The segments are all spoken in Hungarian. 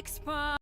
VÉGSসম.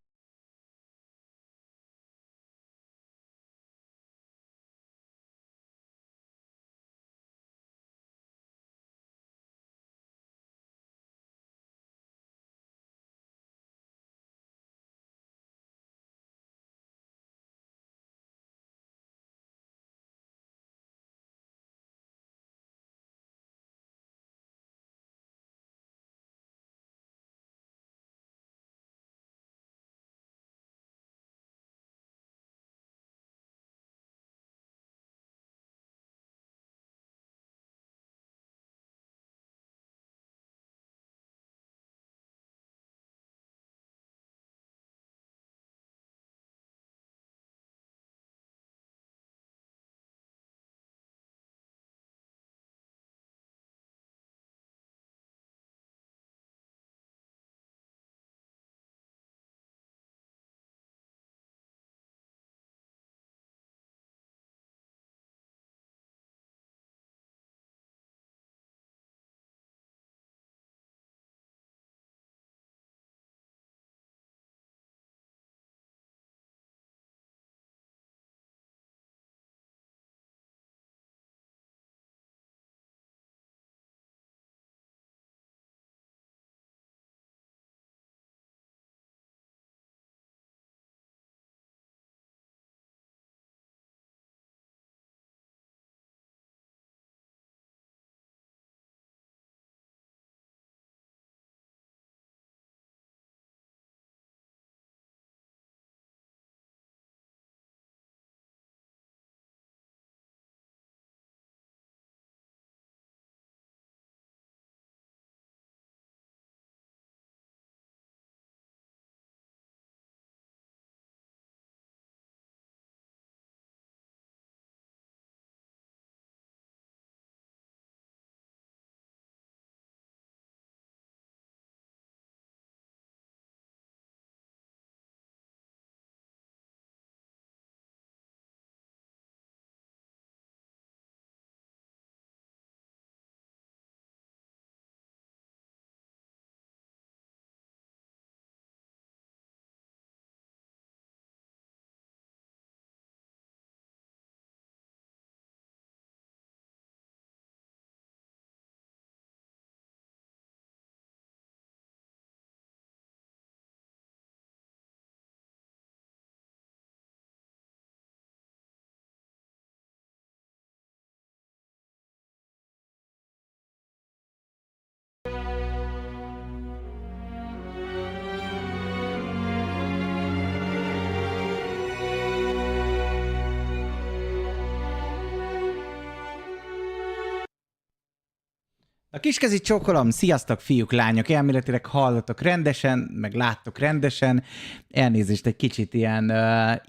A kiskezi csókolom, sziasztok fiúk, lányok, elméletileg hallatok rendesen, meg láttok rendesen. Elnézést, egy kicsit ilyen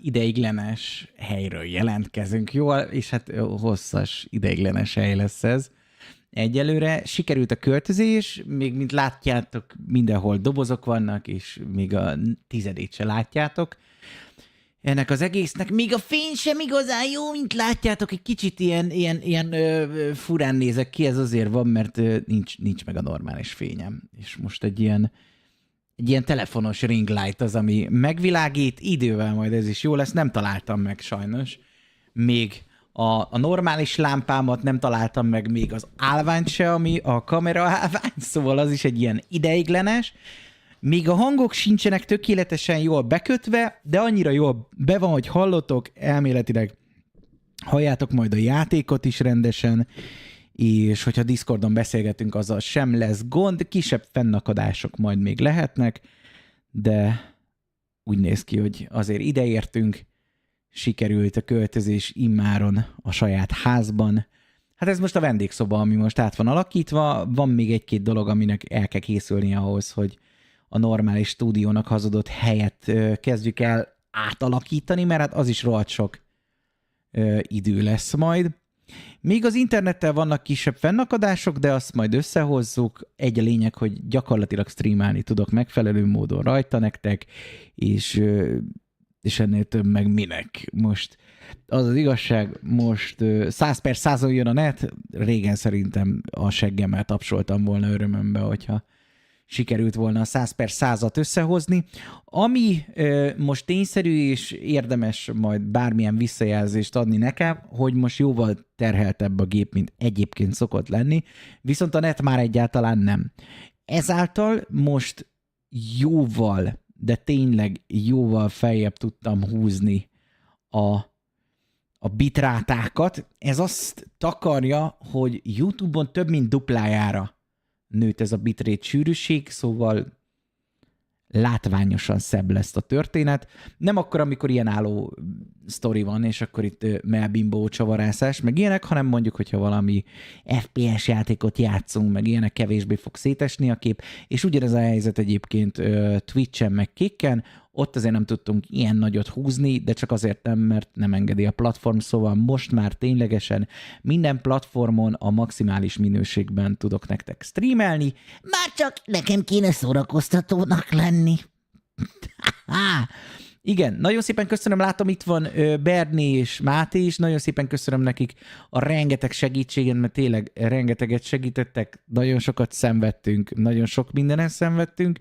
ideiglenes helyről jelentkezünk, jól, és hát hosszas ideiglenes hely lesz ez. Egyelőre sikerült a költözés, még mint látjátok, mindenhol dobozok vannak, és még a tizedét se látjátok. Ennek az egésznek még a fény sem igazán jó, mint látjátok, egy kicsit ilyen furán nézek ki, ez azért van, mert nincs meg a normális fényem. És most egy ilyen telefonos ring light az, ami megvilágít, idővel majd ez is jó lesz, nem találtam meg sajnos. Még a normális lámpámat nem találtam meg, még az állványt se, ami a kamera állvány, szóval az is egy ilyen ideiglenes. Még a hangok sincsenek tökéletesen jól bekötve, de annyira jól be van, hogy hallotok, elméletileg halljátok majd a játékot is rendesen, és hogyha Discordon beszélgetünk, azzal sem lesz gond, kisebb fennakadások majd még lehetnek, de úgy néz ki, hogy azért ideértünk, sikerült a költözés immáron a saját házban. Hát ez most a vendégszoba, ami most át van alakítva, van még egy-két dolog, aminek el kell készülni ahhoz, hogy a normális stúdiónak hazudott helyet kezdjük el átalakítani, mert hát az is rohadt sok idő lesz majd. Még az internettel vannak kisebb fennakadások, de azt majd összehozzuk. Egy a lényeg, hogy gyakorlatilag streamálni tudok megfelelő módon rajta nektek, és ennél több meg minek. Most az az igazság, most 100/100-on jön a net, régen szerintem a seggemmel tapsoltam volna örömömbe, hogyha sikerült volna a 100/100-at összehozni. Ami most tényszerű és érdemes majd bármilyen visszajelzést adni nekem, hogy most jóval terheltebb a gép, mint egyébként szokott lenni, viszont a net már egyáltalán nem. Ezáltal most jóval, de tényleg jóval feljebb tudtam húzni a bitrátákat. Ez azt takarja, hogy YouTube-on több mint duplájára nőtt ez a bitrate sűrűség, szóval látványosan szebb lesz a történet. Nem akkor, amikor ilyen álló sztori van, és akkor itt melbimbó csavarászás, meg ilyenek, hanem mondjuk, hogyha valami FPS játékot játszunk, meg ilyenek, kevésbé fog szétesni a kép, és ugyanez a helyzet egyébként Twitch-en, meg Kicken, ott azért nem tudtunk ilyen nagyot húzni, de csak azért nem, mert nem engedi a platform, szóval most már ténylegesen minden platformon a maximális minőségben tudok nektek streamelni, már csak nekem kéne szórakoztatónak lenni. Igen, nagyon szépen köszönöm, látom itt van Berni és Máté is, nagyon szépen köszönöm nekik a rengeteg segítséget, mert tényleg rengeteget segítettek, nagyon sokat szenvedtünk, nagyon sok mindenen szenvedtünk.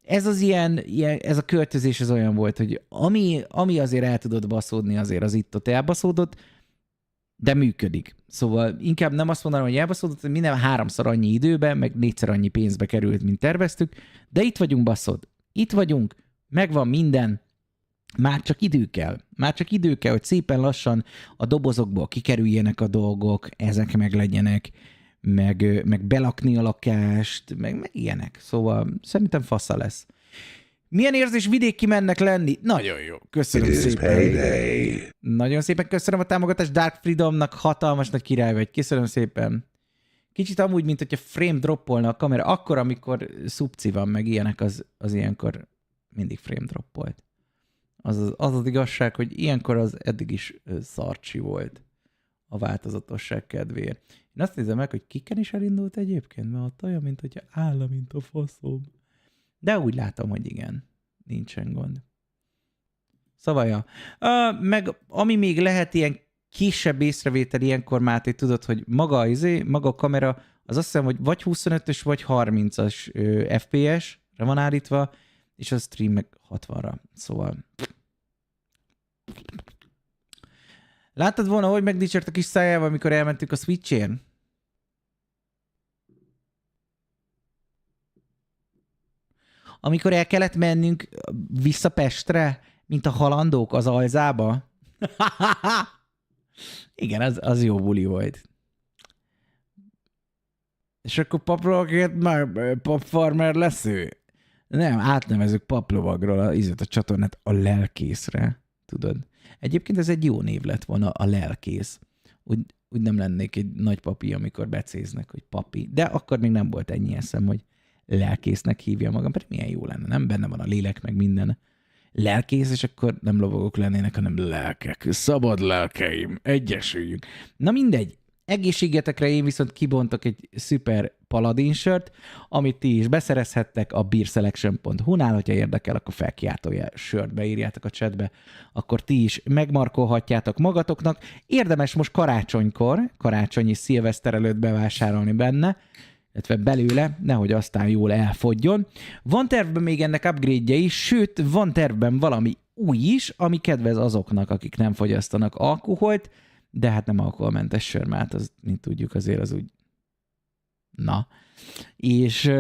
Ez az ez a költözés az olyan volt, hogy ami azért el tudott baszódni, azért az itt-ott elbaszódott, de működik. Szóval inkább nem azt mondanom, hogy elbaszódott, hogy minden 3-szor annyi időben, meg 4-szer annyi pénzbe került, mint terveztük, de itt vagyunk, baszod. Itt vagyunk, megvan minden, már csak idő kell. Már csak idő kell, hogy szépen lassan a dobozokból kikerüljenek a dolgok, ezek meg legyenek, meg belakni a lakást, meg ilyenek. Szóval szerintem fasza lesz. Milyen érzés vidéki mennek lenni? Nagyon jó. Köszönöm szépen. Nagyon szépen köszönöm a támogatást. Dark Freedomnak hatalmas nagy király vagy. Köszönöm szépen. Kicsit amúgy, mint hogyha frame droppolna a kamera. Akkor, amikor szubci van, meg ilyenek, az ilyenkor mindig frame droppolt. Az igazság, hogy ilyenkor az eddig is szarcsi volt a változatosság kedvéért. Én azt nézem meg, hogy Kicken is elindult egyébként, mert ott olyan, mint hogyha áll, mint a faszom. De úgy látom, hogy igen, nincsen gond. Szóval, ja. Meg ami még lehet ilyen kisebb észrevétel ilyenkor, Máté, tudod, hogy maga a kamera, az azt hiszem, hogy vagy 25-ös, vagy 30-as FPS-re van állítva, és a stream meg 60-ra. Szóval... Láttad volna, hogy megdicsért a kis szájával, amikor elmentünk a Switch-én? Amikor el kellett mennünk vissza Pestre, mint a halandók az alzába. Igen, az jó buli volt. És akkor paplovagért már papfarmer lesz ő? Nem, átnevezük paplovagról a csatornát a lelkészre, tudod. Egyébként ez egy jó név lett volna, a lelkész. Úgy nem lennék egy nagy papi, amikor becéznek, hogy papi. De akkor még nem volt ennyi eszem, hogy lelkésznek hívja magam, pedig milyen jó lenne, nem? Benne van a lélek, meg minden. Lelkész, és akkor nem lovagok lennének, hanem lelkek. Szabad lelkeim, egyesüljünk. Na mindegy, egészségetekre én viszont kibontok egy szuper paladin sört, amit ti is beszerezhettek a beerselection.hu-nál, hogyha érdekel, akkor felkiáltója sört beírjátok a chatbe, akkor ti is megmarkolhatjátok magatoknak. Érdemes most karácsonyi szilveszter előtt bevásárolni benne, illetve belőle, nehogy aztán jól elfogjon. Van tervben még ennek upgrade-je is, sőt, van tervben valami új is, ami kedvez azoknak, akik nem fogyasztanak alkoholt, de hát nem alkoholmentes sör, mert az, mint tudjuk, azért az úgy... Na. És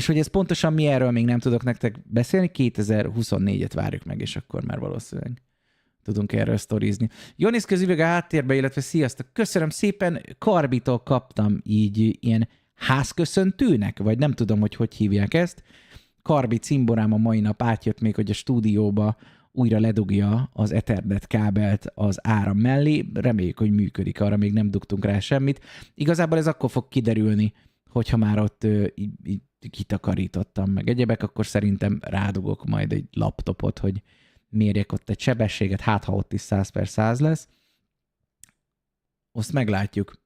hogy ez pontosan mi, erről még nem tudok nektek beszélni, 2024-et várjuk meg, és akkor már valószínűleg tudunk erről sztorizni. Jól néz ki az üveg a háttérbe, illetve sziasztok, köszönöm szépen, Karbitól kaptam így ilyen házköszöntőnek, vagy nem tudom, hogy hívják ezt. Karbi cimborám a mai nap átjött még, hogy a stúdióba újra ledugja az Ethernet kábelt az áram mellé. Reméljük, hogy működik, arra még nem dugtunk rá semmit. Igazából ez akkor fog kiderülni, hogyha már ott így kitakarítottam meg egyebek, akkor szerintem rádugok majd egy laptopot, hogy mérjek ott egy sebességet, hát ha ott is 100/100 lesz. Azt meglátjuk.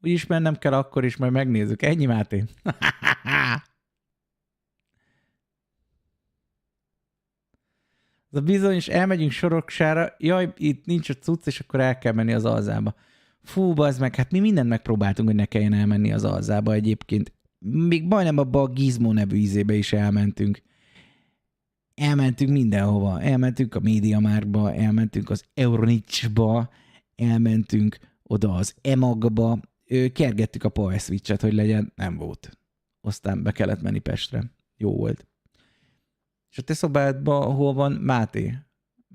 Úgyis mennem kell akkor is, majd megnézzük. Ennyi, Máté? Az a bizonyos, elmegyünk Soroksára, jaj, itt nincs a cucc, és akkor el kell menni az alzába. Fú, bazd meg, hát mi mindent megpróbáltunk, hogy ne kelljen elmenni az alzába egyébként. még majdnem abba a Gizmo nevű ízébe is elmentünk. Elmentünk mindenhova. Elmentünk a MediaMarktba, elmentünk az Euronicsba, elmentünk oda az EMAG-ba. Kergettük a Power Switch-et, hogy legyen. Nem volt. Aztán be kellett menni Pestre. Jó volt. És a te szobádban hol van Máté?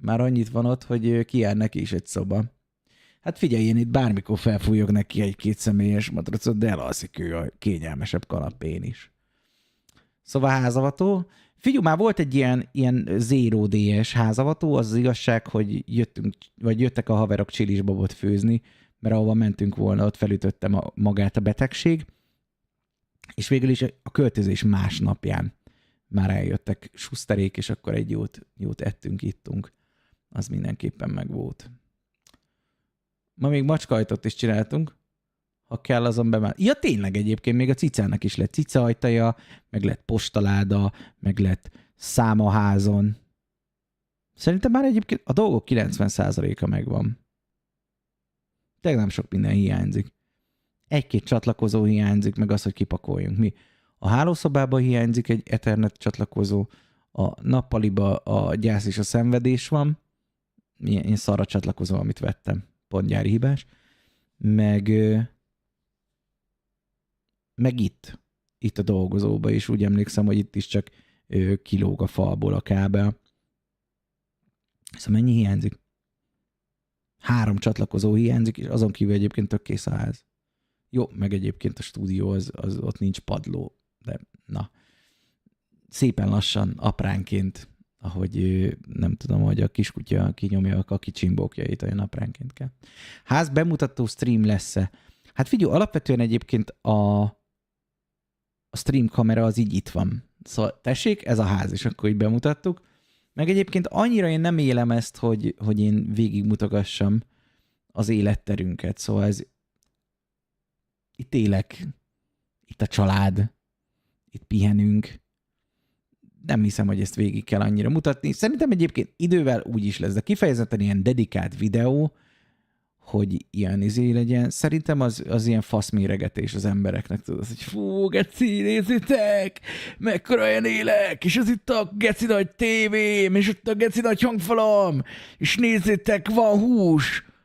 Már annyit van ott, hogy kijár neki is egy szoba. Hát figyelj, én itt bármikor felfújok neki egy-két személyes matracot, de elalszik ő a kényelmesebb kanapén is. Szóval házavató. Figyelj, már volt egy ilyen Zero DS házavató, az igazság, hogy jöttek a haverok csilisbabot főzni, mert ahova mentünk volna, ott felütöttem magát a betegség, és végül is a költözés másnapján már eljöttek suszterék, és akkor egy jót ettünk, ittunk. Az mindenképpen megvolt. Ma még macskahajtót is csináltunk, ha kell, azon be már. Ja, tényleg egyébként még a cicának is lett cicaajtaja, meg lett postaláda, meg lett számaházon. Szerintem már egyébként a dolgok 90%-a megvan. Tényleg nem sok minden hiányzik. Egy-két csatlakozó hiányzik, meg az, hogy kipakoljunk. Mi? A hálószobában hiányzik egy Ethernet csatlakozó, a nappaliba a gyász és a szenvedés van, ilyen szarra csatlakozó, amit vettem, pont gyári hibás, meg itt a dolgozóba is, úgy emlékszem, hogy itt is csak kilóg a falból a kábel. Szóval mennyi hiányzik? 3 csatlakozó hiányzik, és azon kívül egyébként tök kész a ház. Jó, meg egyébként a stúdió, az ott nincs padló, de na. Szépen lassan, apránként, ahogy nem tudom, hogy a kiskutya kinyomja a kicsimbókjait, olyan apránként kell. Ház bemutató stream lesz-e? Hát figyelj, alapvetően egyébként a stream kamera az így itt van. Szóval tessék, ez a ház, és akkor így bemutattuk. Meg egyébként annyira én nem élem ezt, hogy én végigmutogassam az életterünket. Szóval ez itt élek, itt a család, itt pihenünk. Nem hiszem, hogy ezt végig kell annyira mutatni. Szerintem egyébként idővel úgy is lesz, de kifejezetten ilyen dedikált videó, hogy ilyen legyen. Szerintem az ilyen faszméregetés az embereknek, tudod, hogy fú, geci, nézzétek, mekkora olyan élek, és az itt a geci nagy tévém, és ott a geci nagy hangfalam, és nézzétek, van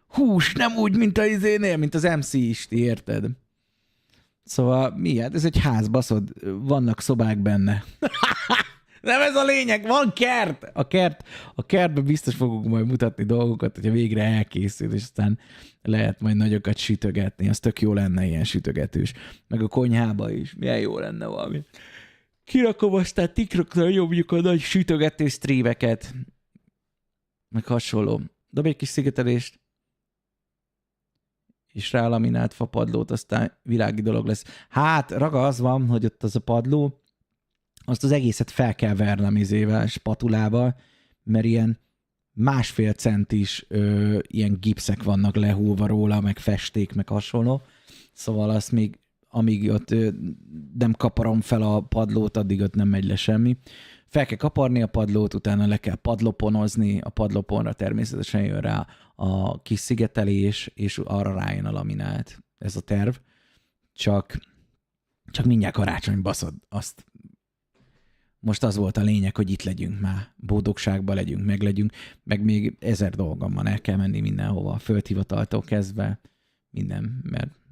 hús, nem úgy, mint a izénél, mint az MC is, ti érted? Szóval mi? Hát ez egy ház, baszod, vannak szobák benne. Nem ez a lényeg, van kert! A kertben biztos fogunk majd mutatni dolgokat, hogyha végre elkészül, és aztán lehet majd nagyokat sütögetni, az tök jó lenne ilyen sütögetős. Meg a konyhába is, milyen jó lenne valami. Kirakom, aztán TikTokra nyomjuk a nagy sütögető streameket, meg hasonló. Dobj egy kis szigetelést, és rálaminált fapadlót, aztán világi dolog lesz. Hát, raga az van, hogy ott az a padló, azt az egészet fel kell vernem izével, spatulával, mert ilyen 1,5 centis ilyen gipszek vannak lehúlva róla, meg festék, meg hasonló. Szóval azt még, amíg ott nem kaparom fel a padlót, addig ott nem megy le semmi. Fel kell kaparni a padlót, utána le kell padloponozni, a padloponra természetesen jön rá a kis szigetelés, és arra rájön a laminált. Ez a terv. Csak mindjárt karácsony, baszod, azt. Most az volt a lényeg, hogy itt legyünk már, boldogságban legyünk, meg még 1000 dolgom van, el kell menni mindenhova, földhivataltól kezdve, minden,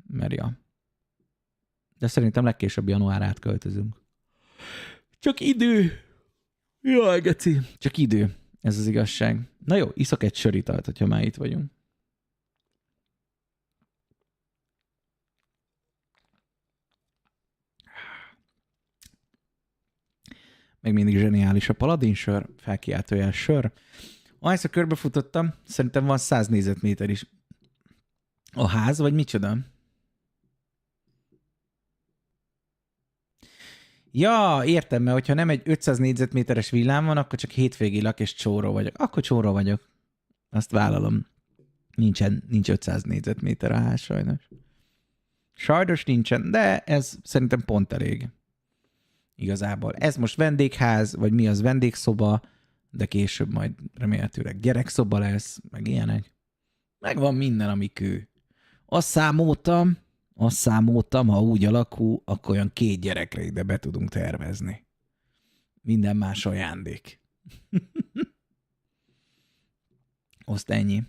mert ja. De szerintem legkésőbb január átköltözünk. Csak idő! Jaj, geci! Csak idő, ez az igazság. Na jó, iszok egy söritalt, hogyha már itt vagyunk. Meg mindig zseniális a paladin sör, felkiáltójel sör. Ahányszor körbefutottam, szerintem van 100 négyzetméter is. A ház, vagy micsoda? Ja, értem, mert hogyha nem egy 500 négyzetméteres villám van, akkor csak hétvégi lak és csóró vagyok. Akkor csóró vagyok. Azt vállalom. Nincs 500 négyzetméter a ház, sajnos. Sajnos nincsen, de ez szerintem pont elég. Igazából. Ez most vendégház, vagy mi az vendégszoba, de később majd remélhetőleg gyerekszoba lesz, meg ilyenek. Megvan minden, ami kő. Azt Azt számoltam, ha úgy alakul, akkor olyan 2 gyerekre ide be tudunk tervezni. Minden más ajándék. Azt ennyi.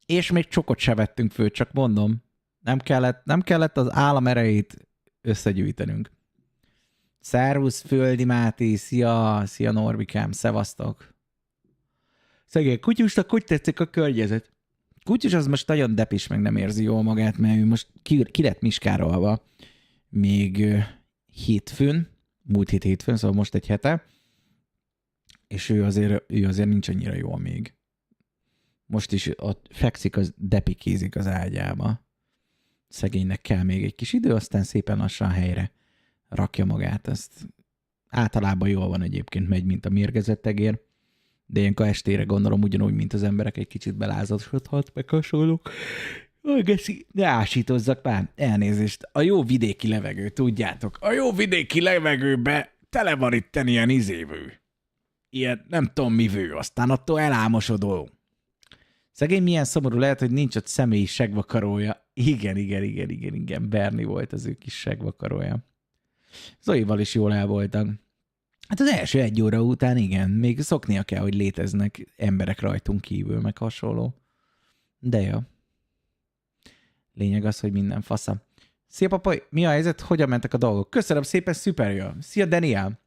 És még csokot se vettünk föl, csak mondom, nem kellett az állam erejét összegyűjtenünk. Szervusz, Földi Máté, szia Norbikám, szevasztok. Szegény Kutyusnak hogy tetszik a környezet? Kutyus az most nagyon depis, meg nem érzi jól magát, mert ő most ki lett miskárolva még hétfőn, múlt hétfőn, szóval most egy hete, és ő azért nincs annyira jól még. Most is ott fekszik, az depikézik az ágyába. Szegénynek kell még egy kis idő, aztán szépen lassan helyre rakja magát. Ezt általában jól van egyébként, megy, mint a mérgezett egér, de ilyenkor estére gondolom ugyanúgy, mint az emberek, egy kicsit belázasodhat, meg hasonlók. Geszi, ne ásítozzak már, elnézést. A jó vidéki levegő, tudjátok, a jó vidéki levegőbe tele van itten ilyen izévő. Ilyen nem tudom mi vő, aztán attól elámosodó. Szegény milyen szomorú lehet, hogy nincs ott személyi segvakarója. Igen, Berni volt az ő kis segvakarója. Zoival is jól el voltak. Hát az első 1 óra után igen, még szoknia kell, hogy léteznek emberek rajtunk kívül, meg hasonló. De jó. Lényeg az, hogy minden fasza. Szia papa, mi a helyzet? Hogyan mentek a dolgok? Köszönöm szépen, szuper jó. Szia Daniel.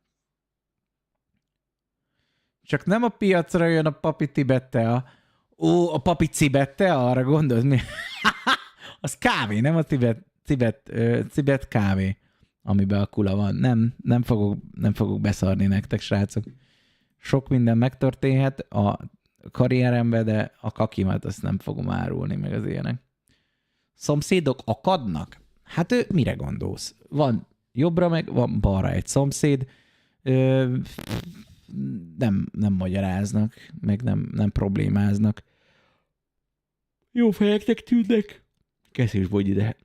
Csak nem a piacra jön a papi Tibette, a papi Cibette, arra gondolsz mi? Az kávé, nem a Tibet kávé, amiben a kula van. Nem fogok beszarni nektek, srácok. Sok minden megtörténhet a karrieremben, de a kakimat azt nem fogom árulni, meg az ilyenek. Szomszédok akadnak? Hát mire gondolsz? Van jobbra, meg van balra egy szomszéd. Nem magyaráznak, meg nem problémáznak. Jó fejeknek tűnnek. Keszés vagy ide.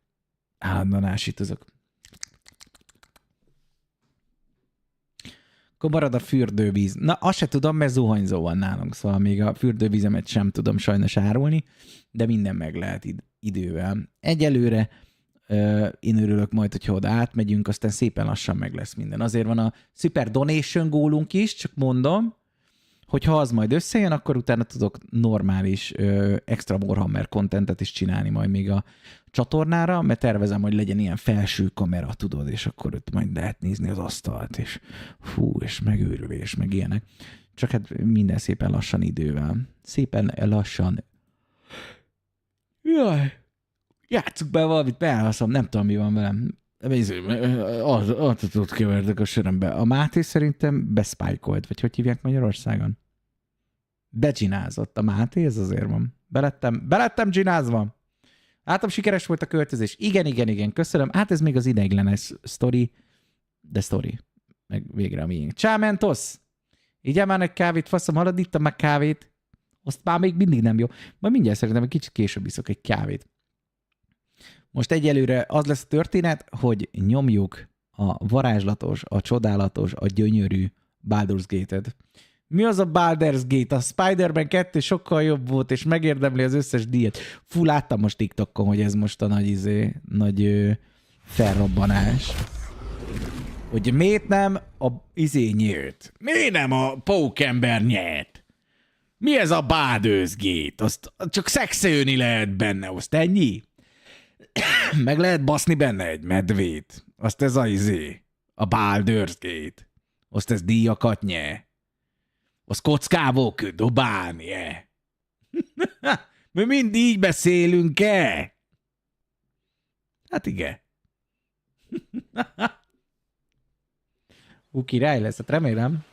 Állandóan ásítozok. Akkor marad a fürdővíz. Na, azt se tudom, mert zuhanyzó van nálunk, szóval még a fürdővízemet sem tudom sajnos árulni, de minden meg lehet idővel. Egyelőre én örülök majd, hogyha oda átmegyünk, aztán szépen lassan meg lesz minden. Azért van a Super Donation gólunk is, csak mondom, hogy ha az majd összejön, akkor utána tudok normális extra Warhammer contentet is csinálni majd még a csatornára, mert tervezem, hogy legyen ilyen felső kamera, tudod, és akkor ott majd lehet nézni az asztalt, és és megőrülés, meg ilyenek. Csak hát minden szépen lassan idővel. Szépen lassan. Jaj! Játsszuk be valamit, beállhaszom, nem tudom, mi van velem. Azt kevertek a sörömbe. A Máté szerintem beszpájkolt, vagy hogy hívják Magyarországon? Becsinázott. A Máté, ez azért van. Belettem csinázva. Látom, sikeres volt a költözés. Igen, köszönöm. Hát ez még az ideiglenes sztori, de sztori. Meg végre a miénk. Csá, Mentos! Így már egy kávét, faszom, halad, ittam meg kávét. Azt már még mindig nem jó. Majd mindjárt szerintem egy kicsit később iszok egy kávét. Most egyelőre az lesz a történet, hogy nyomjuk a varázslatos, a csodálatos, a gyönyörű Baldur's Gate-et. Mi az a Baldur's Gate? A Spider-Man 2 sokkal jobb volt, és megérdemli az összes díjat. Fú, láttam most TikTokon, hogy ez most a nagy felrobbanás. Hogy miért nem a nyílt? Miért nem a pókember nyert? Mi ez a Baldur's Gate? Azt csak szexelni lehet benne, azt ennyi? Meg lehet baszni benne egy medvét. Azt ez a Baldur's Gate. Azt ez díjakat nyer. Azt kockával kell dobálni, Mi mind így beszélünk-e? Hát igen. Király lesz, hát remélem.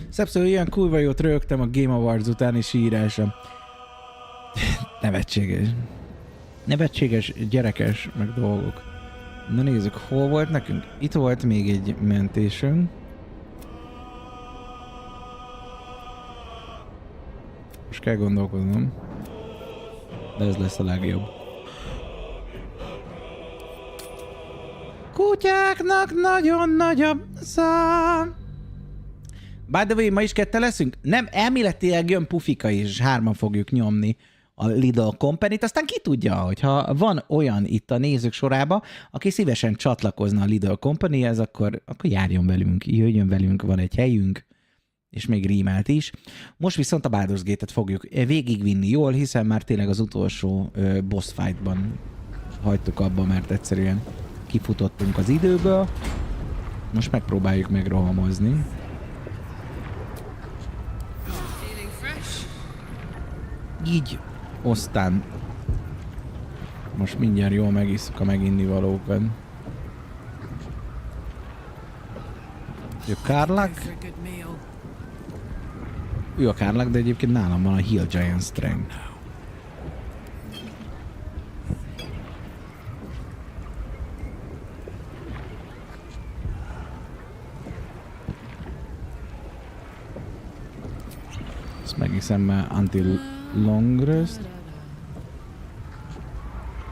Szepszor, ilyen kurva jót rögtem a Game Awards utáni sírása. Nevetséges. Nevetséges, gyerekes, meg dolgok. Na nézzük, hol volt nekünk? Itt volt még egy mentésünk. Most kell gondolkoznom. De ez lesz a legjobb. Kutyáknak nagyon nagyobb szám. By the way, ma is ketten leszünk? Nem, elméletileg jön Pufika is, és 3-an fogjuk nyomni a Lidl Company-t, aztán ki tudja, hogyha van olyan itt a nézők sorába, aki szívesen csatlakozna a Lidl Company-hez, akkor járjon velünk, jöjjön velünk, van egy helyünk, és még rímelt is. Most viszont a Baldur's Gate-et fogjuk végigvinni jól, hiszen már tényleg az utolsó boss fight-ban hagytuk abba, mert egyszerűen kifutottunk az időből. Most megpróbáljuk megrohamozni. Így, aztán most mindjárt jól megisszuk a meginnivalókat. Ő Kárlak. Ő a Kárlak, de egyébként nálam van a Hill Giant Strength. Ezt megiszem már until long rest.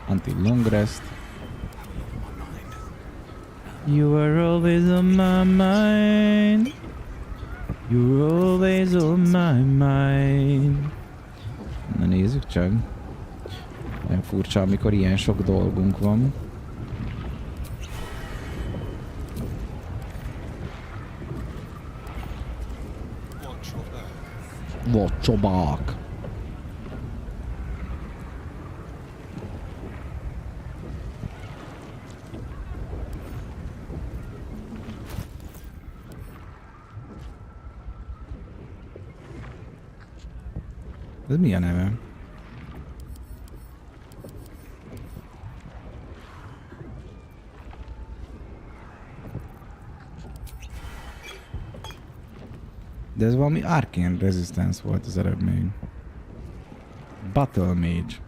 Until long rest. You are always on my mind. You're always on my mind. Na nézzük csak. Olyan furcsa, amikor ilyen sok dolgunk van. Vacsobák. Ez mi a neve? De ez valami Arcane Resistance volt az eredmény. Battle Mage.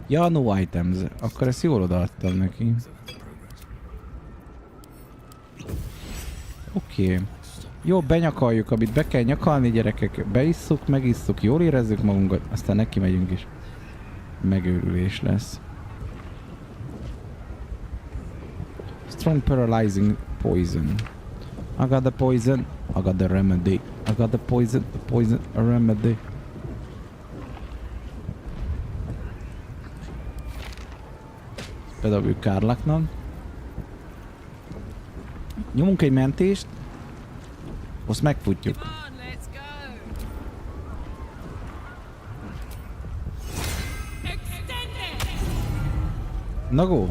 Ja, no items. Akkor ezt jól odaadtam neki. Oké. Jó, benyakaljuk, amit be kell nyakalni, gyerekek. Beiszuk, megisszuk, jól érezzük magunkat, aztán neki megyünk is. Megőrülés lesz. Strong paralyzing poison. I got the poison, I got the remedy. I got the poison, a remedy. Bedobjuk Kárlaknak. Nyomunk egy mentést. Azt megfutjuk. Na go!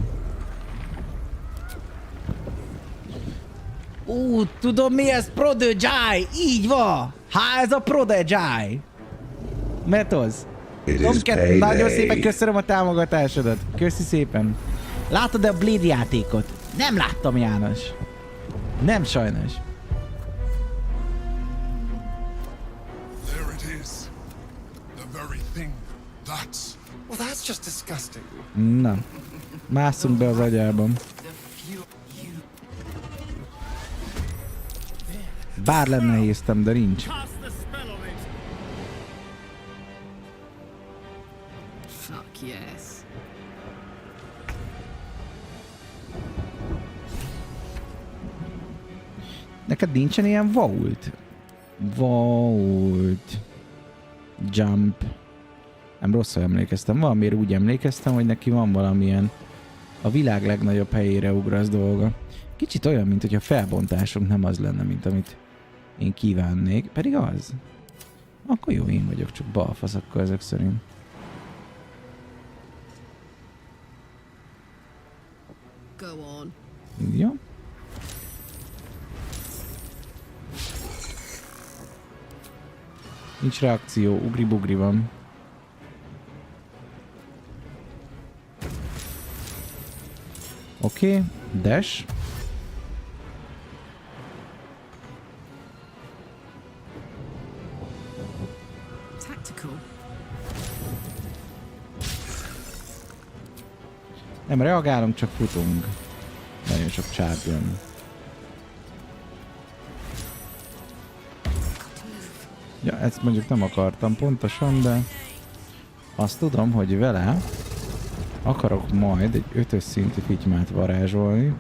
Tudom mi ez? Prodigy! Így van! Ez a Prodigy! Mert az? Tomcat, nagyon szépen köszönöm a támogatásodat. Köszi szépen. Látod-e a Blade játékot? Nem láttam, János. Nem sajnos. Na, másszunk be az agyában. Bár lenne héztem, de nincs. Neked nincsen ilyen vault? Vault. Jump. Nem rosszul emlékeztem. Valamiért úgy emlékeztem, hogy neki van valamilyen a világ legnagyobb helyére ugrasz dolga. Kicsit olyan, mint hogy a felbontásunk nem az lenne, mint amit én kívánnék. Pedig az. Akkor jó, én vagyok csak balfasz akkor ezek szerint. Jó. Nincs reakció, ugri-bugri van. Oké, dash. Nem reagálunk, csak futunk. Nagyon sok charge jön. Ja, ezt mondjuk nem akartam pontosan, de azt tudom, hogy vele akarok majd egy 5-ös szintű fitymát varázsolni.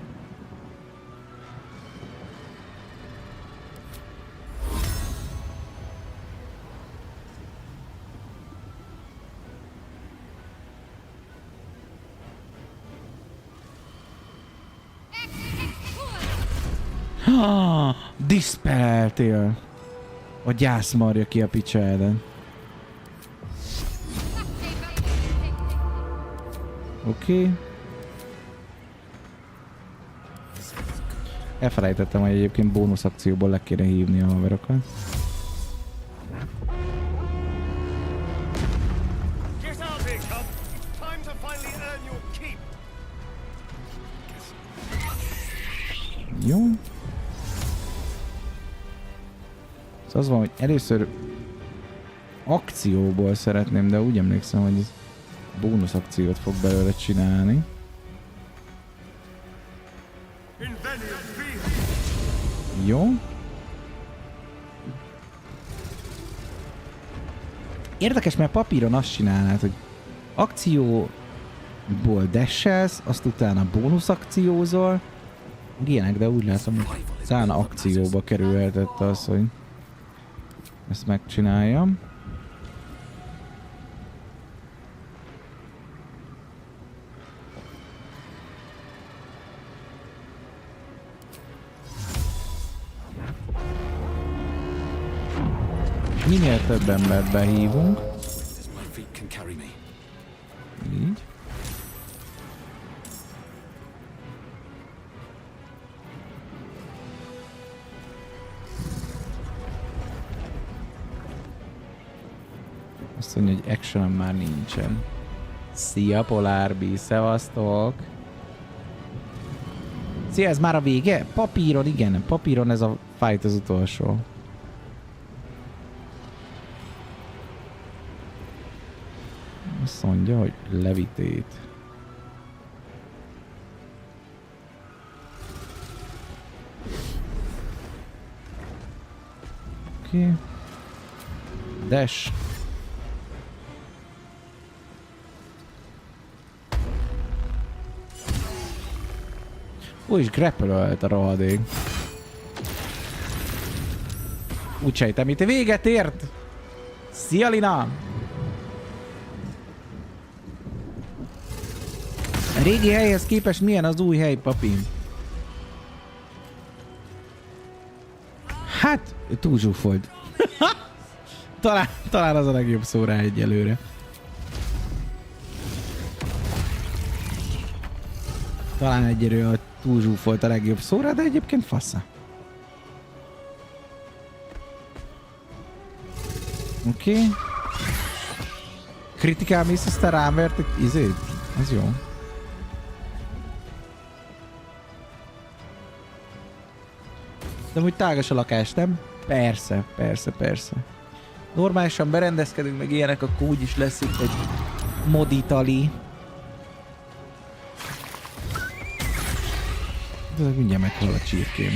Diszpeleltél! A gyász marja ki a picsa ellen. Oké. Elfelejtettem, hogy egyébként bónusz akcióból le kéne hívni a haverokat. Jó. Szóval az van, hogy először akcióból szeretném, de úgy emlékszem, hogy ez bónusz akciót fog belőle csinálni. Jó. Érdekes, mert papíron azt csinálnád, hogy akcióból dashelsz, azt utána bónusz akciózol, ilyenek, de úgy látom, hogy talán akcióba kerülhetett az, hogy ezt megcsináljam. Minél több embert behívunk. Így. Azt mondja, hogy action már nincsen. Szia, Polárbi, szevasztok! Szia, ez már a vége? Papíron, igen, papíron ez a fight az utolsó. Azt mondja, hogy levitét. Oké. Dash. Ó, is grapple-ölt a rohadék. Úgy sejtem, itt véget ért! Szia, Lina! A régi helyhez képest milyen az új hely, papi? Hát, túl zsúfolt. talán az a legjobb szó rá egyelőre. Talán egyelőre a túl zsúfolt a legjobb szóra, de egyébként fasza. Oké. Kritikál mész, aztán rám vert egy izét. Az jó. De úgy tágas a lakás, nem? Persze, persze, persze. Normálisan berendezkedünk, meg ilyenek, akkor úgyis lesz itt egy moditali. De mindjárt meghal a csirkém.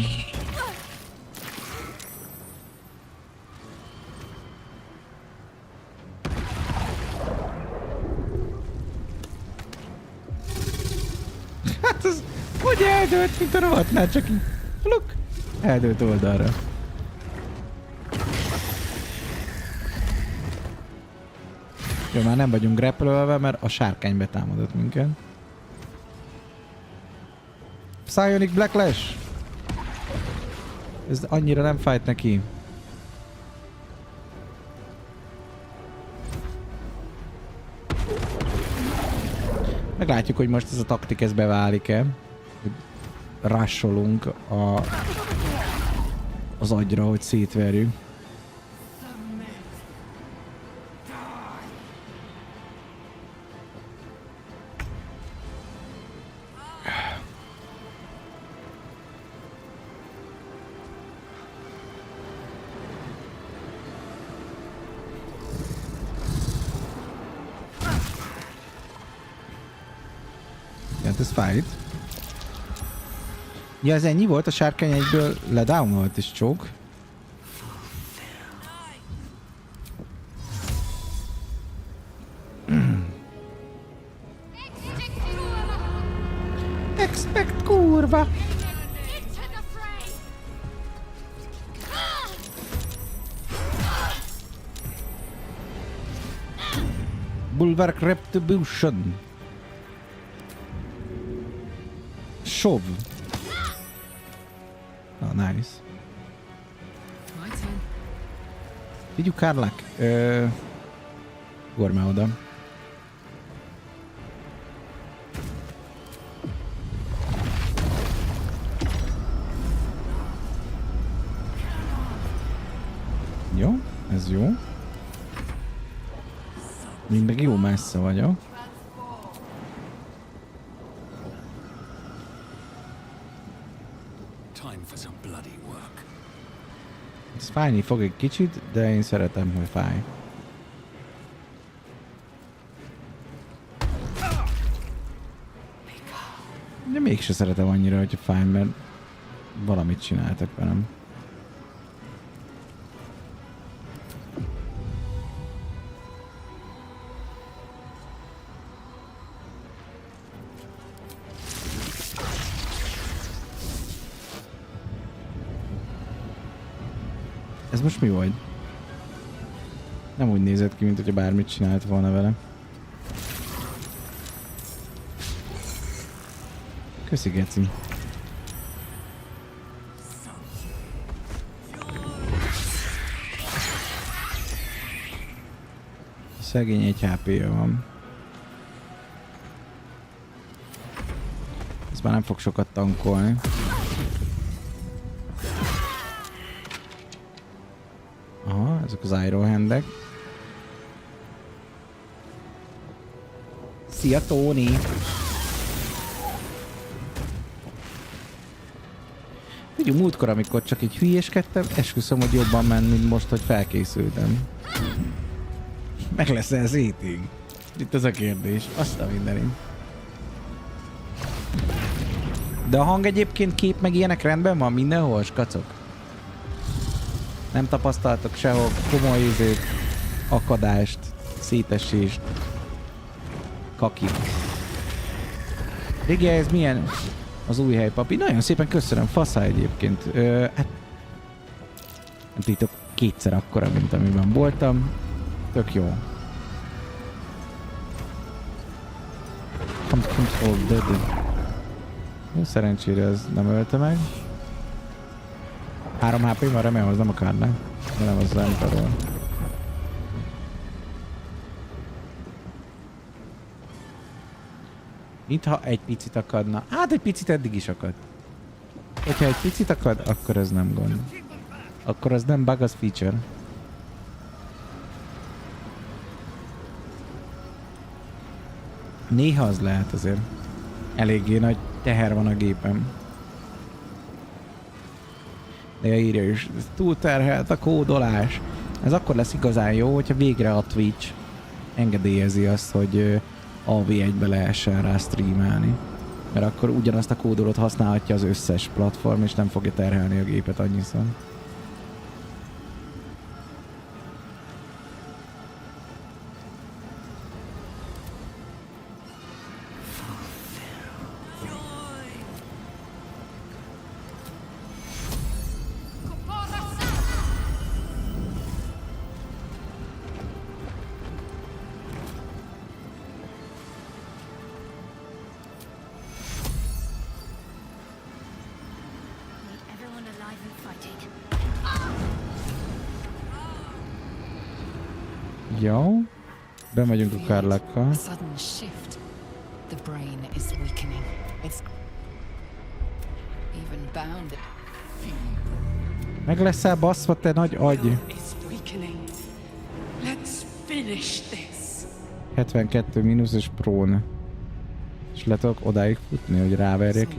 Hát az hogy eldőlt, mint a rovatnál, csak így fluk, eldőlt oldalra. Jó, már nem vagyunk grapplölve, mert a sárkány betámadott minket. Psionic Blacklash! Ez annyira nem fájt neki. Meglátjuk, hogy most ez a taktik ez beválik-e. Rusholunk az agyra, hogy szétverjük. Ez fight. Ja, ez ennyi volt? A sárkány egyből ledownolt és csók. Expect kurva! Bulwark Retribution. Shov. Oh, nice. Vigyük Kárlák. Gormá oda. Jó, ez jó. Még meg jó messze vagyok. Ez fájni fog egy kicsit, de én szeretem, hogy fáj. De mégse szeretem annyira, hogy fáj, mert valamit csináltak velem. Ez most mi volt? Nem úgy nézett ki, mint hogyha bármit csinált volna vele. Köszi, geci. Szegény 1 HP-ja van. Ez már nem fog sokat tankolni. Aha, ezek az Iron Handek. Szia, Tony! Ugye múltkor, amikor csak így hülyéskedtem, esküszöm, hogy jobban ment, mint most, hogy felkészültem. Meg lesz ez étig? Itt az a kérdés. Azt a mindenit. De a hang egyébként, kép meg ilyenek rendben van mindenhol, skacok? Nem tapasztaltok sehol komoly izét, akadást, szétesést, kakit. Régi, ez milyen az új hely, papi? Nagyon szépen köszönöm, faszá egyébként. Hát nem tudjátok, 2-szer akkora, mint amiben voltam. Tök jó. Control dead. Jó, szerencsére ez nem ölte meg. 3 HP van, remélem, az nem akarná. De nem, az nem karol. Mintha egy picit akadna. Hát egy picit eddig is akad. Hogyha egy picit akad, akkor ez nem gond. Akkor az nem bug, az feature. Néha az lehet azért. Eléggé nagy teher van a gépem. De írja is, túlterhelt a kódolás. Ez akkor lesz igazán jó, hogyha végre a Twitch engedélyezi azt, hogy AV1-be lehessen rá streamelni. Mert akkor ugyanazt a kódolót használhatja az összes platform, és nem fogja terhelni a gépet annyiszor. Jó. Bemegyünk a Kárlákkal. Meg leszel baszva, te nagy agy. 72 mínuszos prón. És le tudok odáig futni, hogy ráverjek.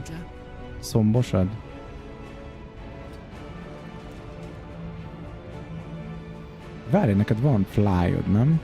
Szombosad? Várj, neked van flyod, nem?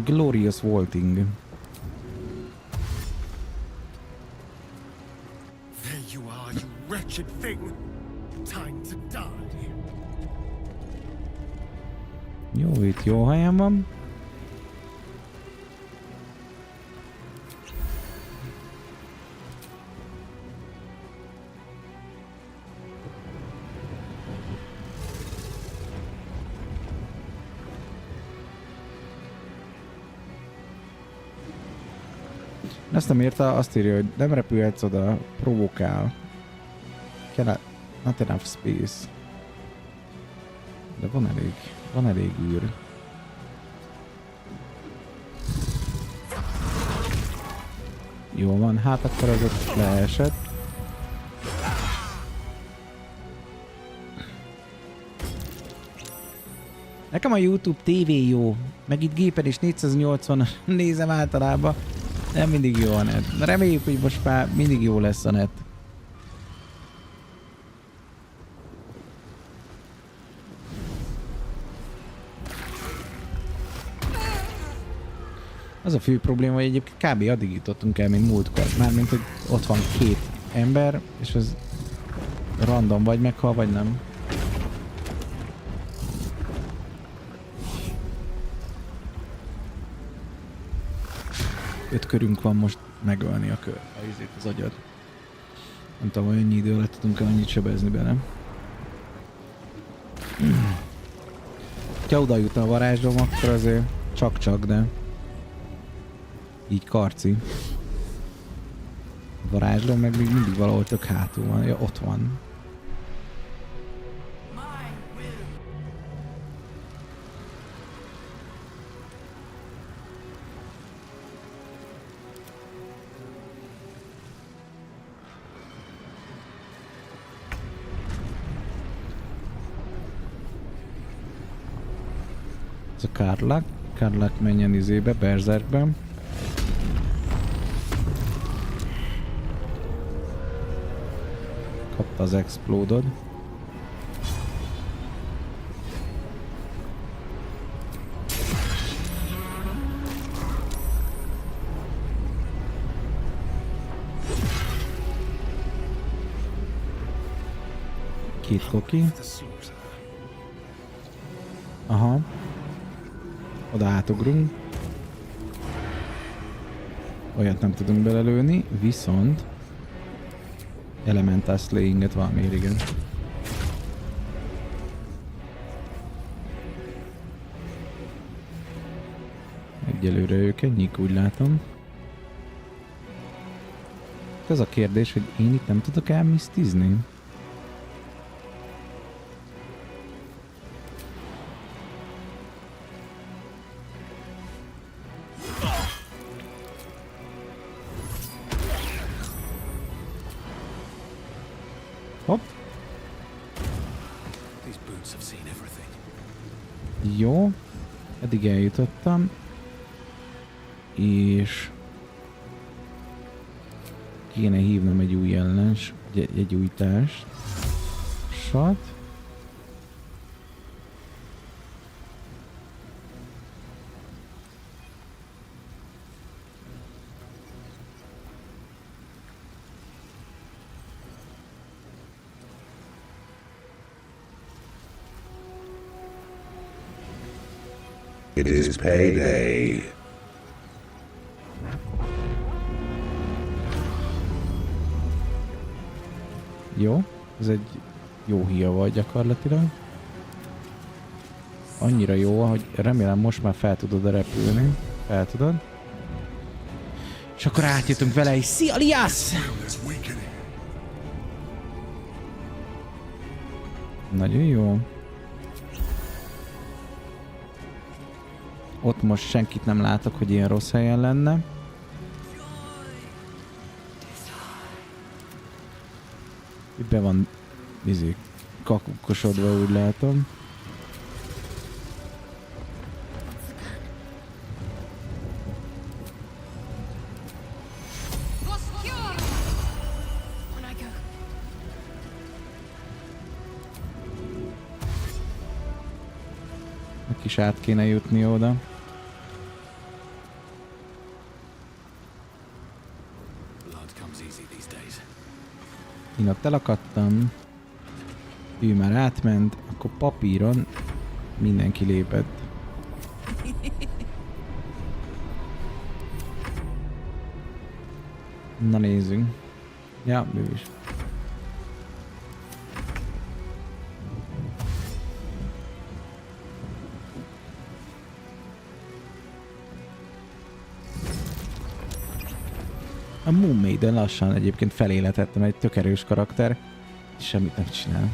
Glorious Vaulting. There you are, you wretched thing. Time to die. Jó, itt jó helyen van. Ezt nem írta, azt írja, hogy nem repülhetsz oda, provokál. Not enough space. De van elég űr. Jó van, hát akkor az ott leesett. Nekem a YouTube TV jó, meg itt gépen is 480 nézem általában. Nem mindig jó a net. Reméljük, hogy most már mindig jó lesz a net. Az a fő probléma, hogy egyébként kb. Addig jutottunk el, mint múltkor. Mármint, hogy ott van 2 ember, és az random vagy meghal, vagy nem. Öt körünk van most megölni az agyat. Nem tudom, hogy ennyi idő alatt tudunk el annyit sebezni bele. Ha oda jutna a varázslom, akkor azért csak-csak, de így karci. A varázslom meg még mindig valahol tök hátul van. Ja, ott van. Ez a Kárlak menjen izébe, Berserkbe. Kapta az explodod. Két koki. Aha. Oda átugrunk. Olyat nem tudunk belelőni, viszont elemental slayinget valamiért, igen. Egyelőre őket nyik, úgy látom. Ez a kérdés, hogy én itt nem tudok elmisztizni. Hopp. Jó. Eddig eljutottam. És kéne hívnom egy új egy új társat. It is payday. Jó, ez egy jó híja volt gyakorlatilag. Annyira jó, hogy remélem most már fel tudod repülni. Fel tudod. És akkor átjutunk vele is. Szia, Liász! Nagyon jó. Ott most senkit nem látok, hogy ilyen rossz helyen lenne. Itt be van kakukkosodva, úgy látom. Neki is át kéne jutni oda. Én ott elakadtam. Ő már átment, akkor papíron mindenki lépett. Na nézzünk. Ja, ő is. A Moon Maiden lassan egyébként feléletettem, egy tök erős karakter. Semmit nem csinál.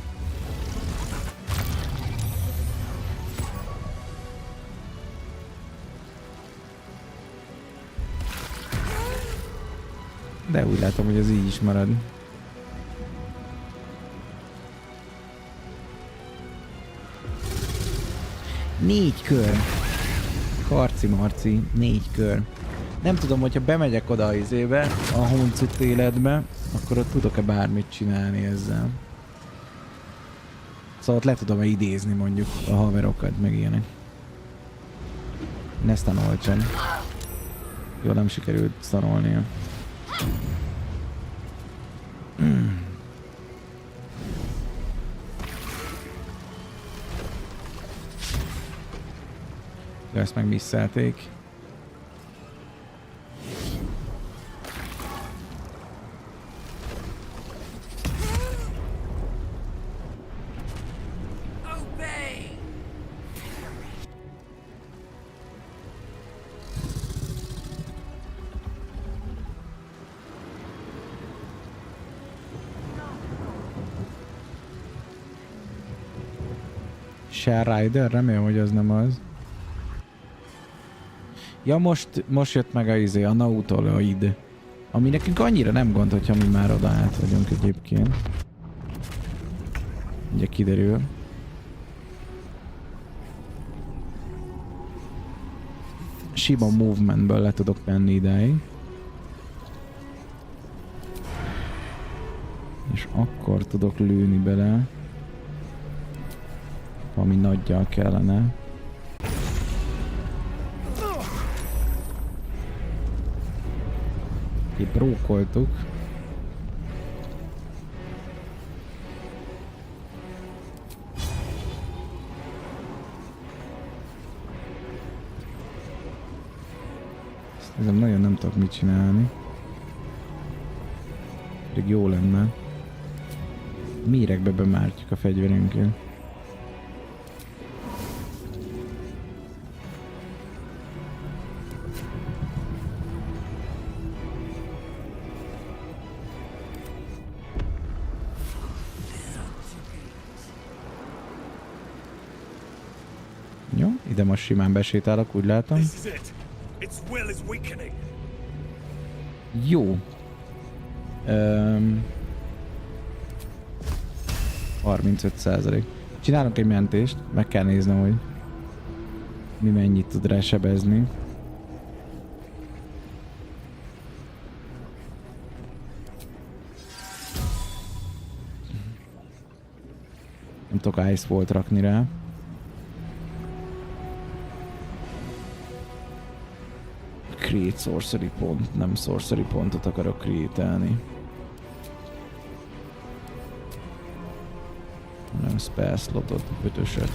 De úgy látom, hogy ez így is marad. Négy kör. Karci-marci, 4 kör. Nem tudom, hogyha bemegyek oda a izébe, a huncut életbe, akkor ott tudok-e bármit csinálni ezzel. Szóval ott le tudom-e idézni mondjuk a haverokat, meg ilyenek. Ne sztanoltsam. Jól nem sikerült sztanolnia. De ezt meg misszelték. Rider, remélem, hogy az nem az. Ja, most jött meg a Nautoloid. Ami nekünk annyira nem gond, hogyha mi már oda át vagyunk egyébként. Ugye kiderül. Sima movementből le tudok menni idáig. És akkor tudok lőni bele. Ami nagyjal kellene. Itt brókoltuk. Ezen nagyon nem tudok mit csinálni. Pedig jó lenne. Méregbe bemártjuk a fegyverünket. De most simán besétálok, úgy látom. Jó. 35%. Csinálunk egy mentést, meg kell néznem, hogy mi mennyit tud rá sebezni. Nem tudok Ice Volt rakni rá. Create sorcery pont, nem sorcery pontot akarok create-elni. Nem spell slotot, 5-öset.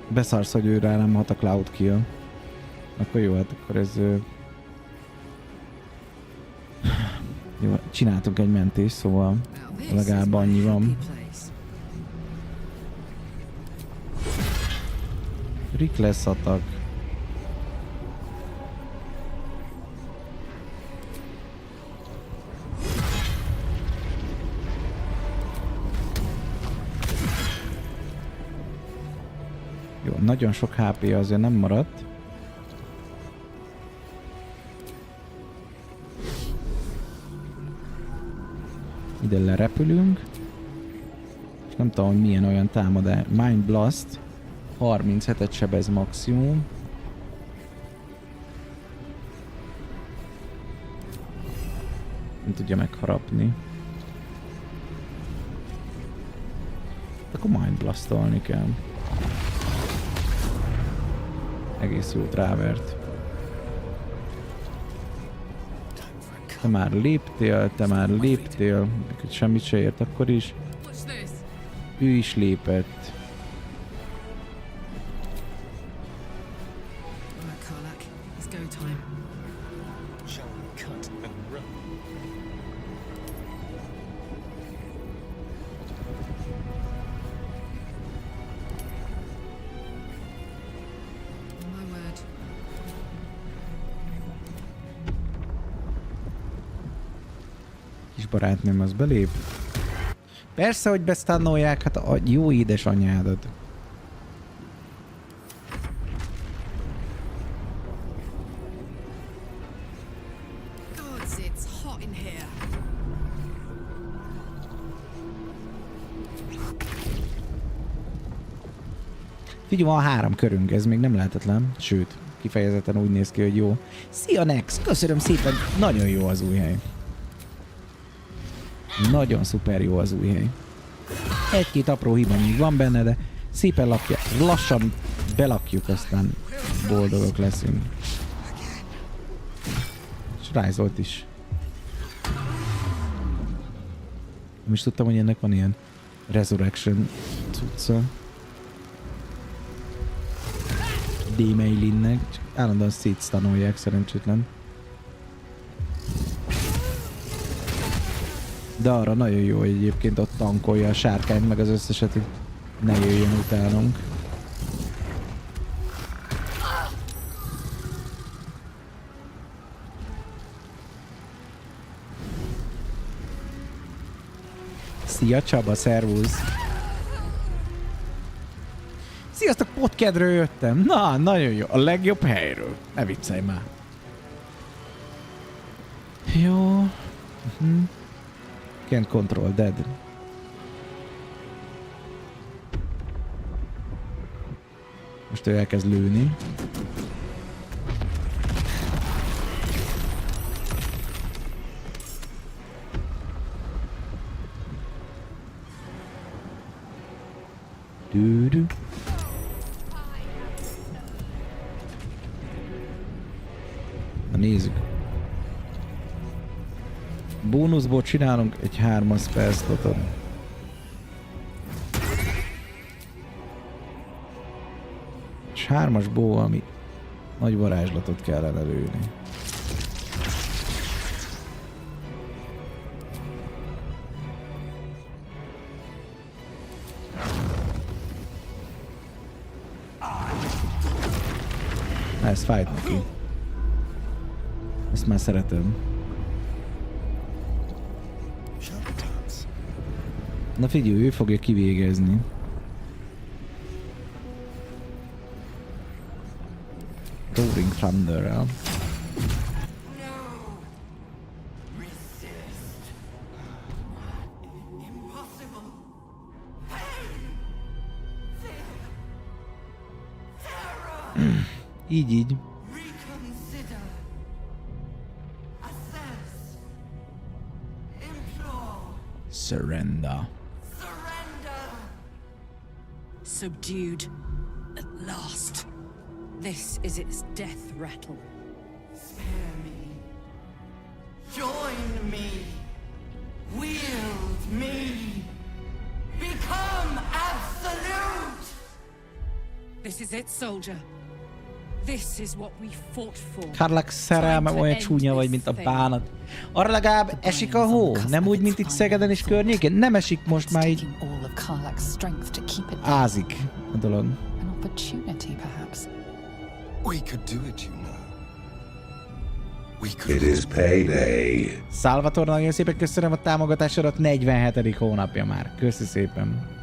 Beszarsz, hogy ő rá nem hat a cloud kill. Akkor jó, hát akkor ez... Jó, csináltunk egy mentést, szóval legalább annyi van. Reckless attack. Jó, nagyon sok HP azért nem maradt. Ide lerepülünk. És nem tudom, hogy milyen olyan támadás. Mind Blast. 37-et sebez maximum. Nem tudja megharapni. Akkor mind blastolni kell. Egész jót rávert. Te már léptél. Semmit se ért akkor is. Ő is lépett. Barátnőm az belép. Persze, hogy besztánolják, hát a jó édesanyádat. Figyelj, van 3 körünk, ez még nem lehetetlen. Sőt, kifejezetten úgy néz ki, hogy jó. Szia Nex, köszönöm szépen, nagyon jó az új hely. Nagyon szuper jó az új hely. Egy-két apró hiba még van benne, de szépen lassan belakjuk, aztán boldogok leszünk. És rájzolt is. Nem is tudtam, hogy ennek van ilyen Resurrection cucca. D-mailinnek, csak állandóan szétstanolják, szerencsétlen. De arra nagyon jó, hogy egyébként ott tankolja a sárkányt, meg az összeset, hogy ne jöjjön utánunk. Szia Csaba, szervusz! Sziasztok, Podkedről jöttem! Na, nagyon jó, a legjobb helyről. Ne viccelj már. Jó. Can't control dead. Most ő elkezd lőni. Dűdű. Na nézzük. Bónuszból csinálunk egy 3-as spellslotot. És 3-as bó, ami nagy varázslatot kell előni. Ez fájt neki. Ezt már szeretem. Na figyelj, ő fogja kivégezni. Roaring Thunder-rel. Így. Surrender. Subdued at last. This is its death rattle. Spare me. Join me. Wield me. Become absolute. This is it, soldier. This is what we fought for. Karlak szerelme olyan csúnya vagy, mint a bánat. Arra legalább esik a hó? Nem úgy, mint itt Szegeden és környékén? Nem esik most már így. Ázik a dolog. It is payday. Salvatore, nagyon szépen köszönöm a támogatásodat, 47. hónapja már. Köszi szépen.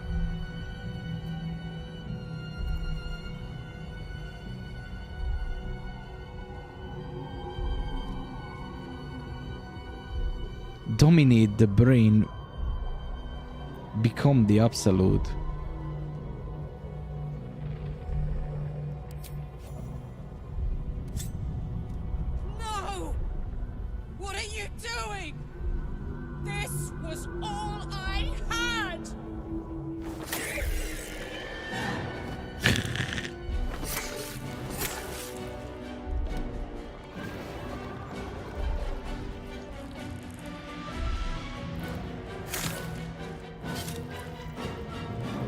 Dominate the brain. Become the absolute. No! What are you doing? This was all I had!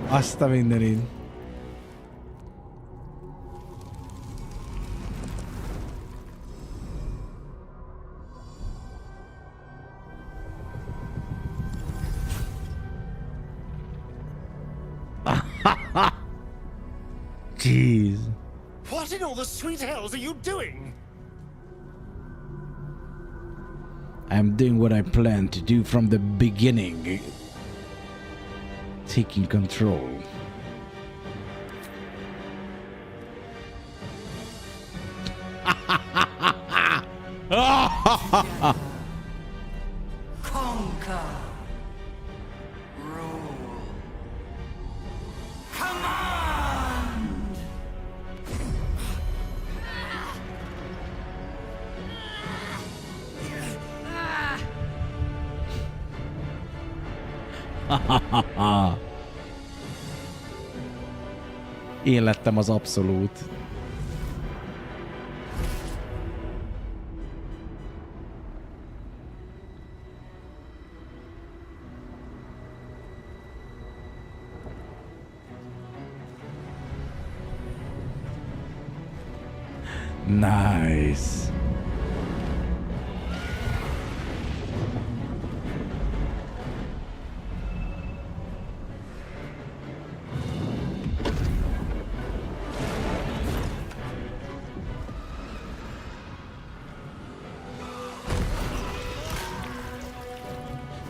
Azt a mindenit. Jeez. What in all the sweet hells are you doing? I'm doing what I planned to do from the beginning. Taking control. Conquer. Rule. Command. Én lettem az abszolút. Nice.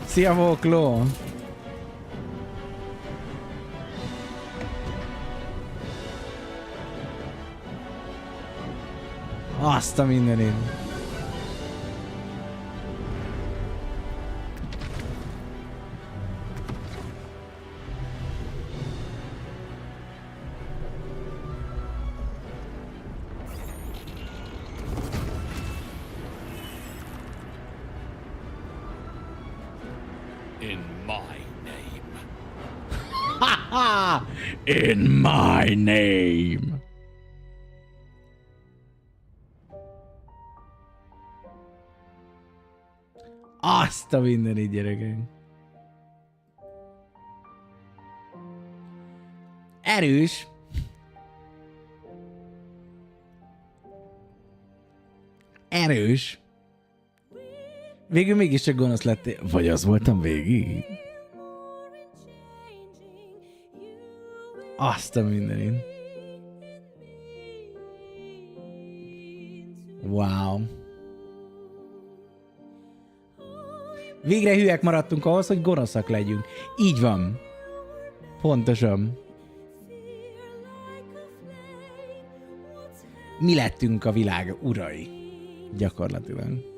Szia, Mókló! Azt a mindenit! In my name. In my name! Azt a mindenit, gyerekek! Erős! Erős! Végül mégiscsak gonosz lettél. Vagy az voltam végig? Azt a mindenit. Wow. Végre hülyek maradtunk ahhoz, hogy gonoszak legyünk. Így van. Pontosan. Mi lettünk a világ urai. Gyakorlatilag.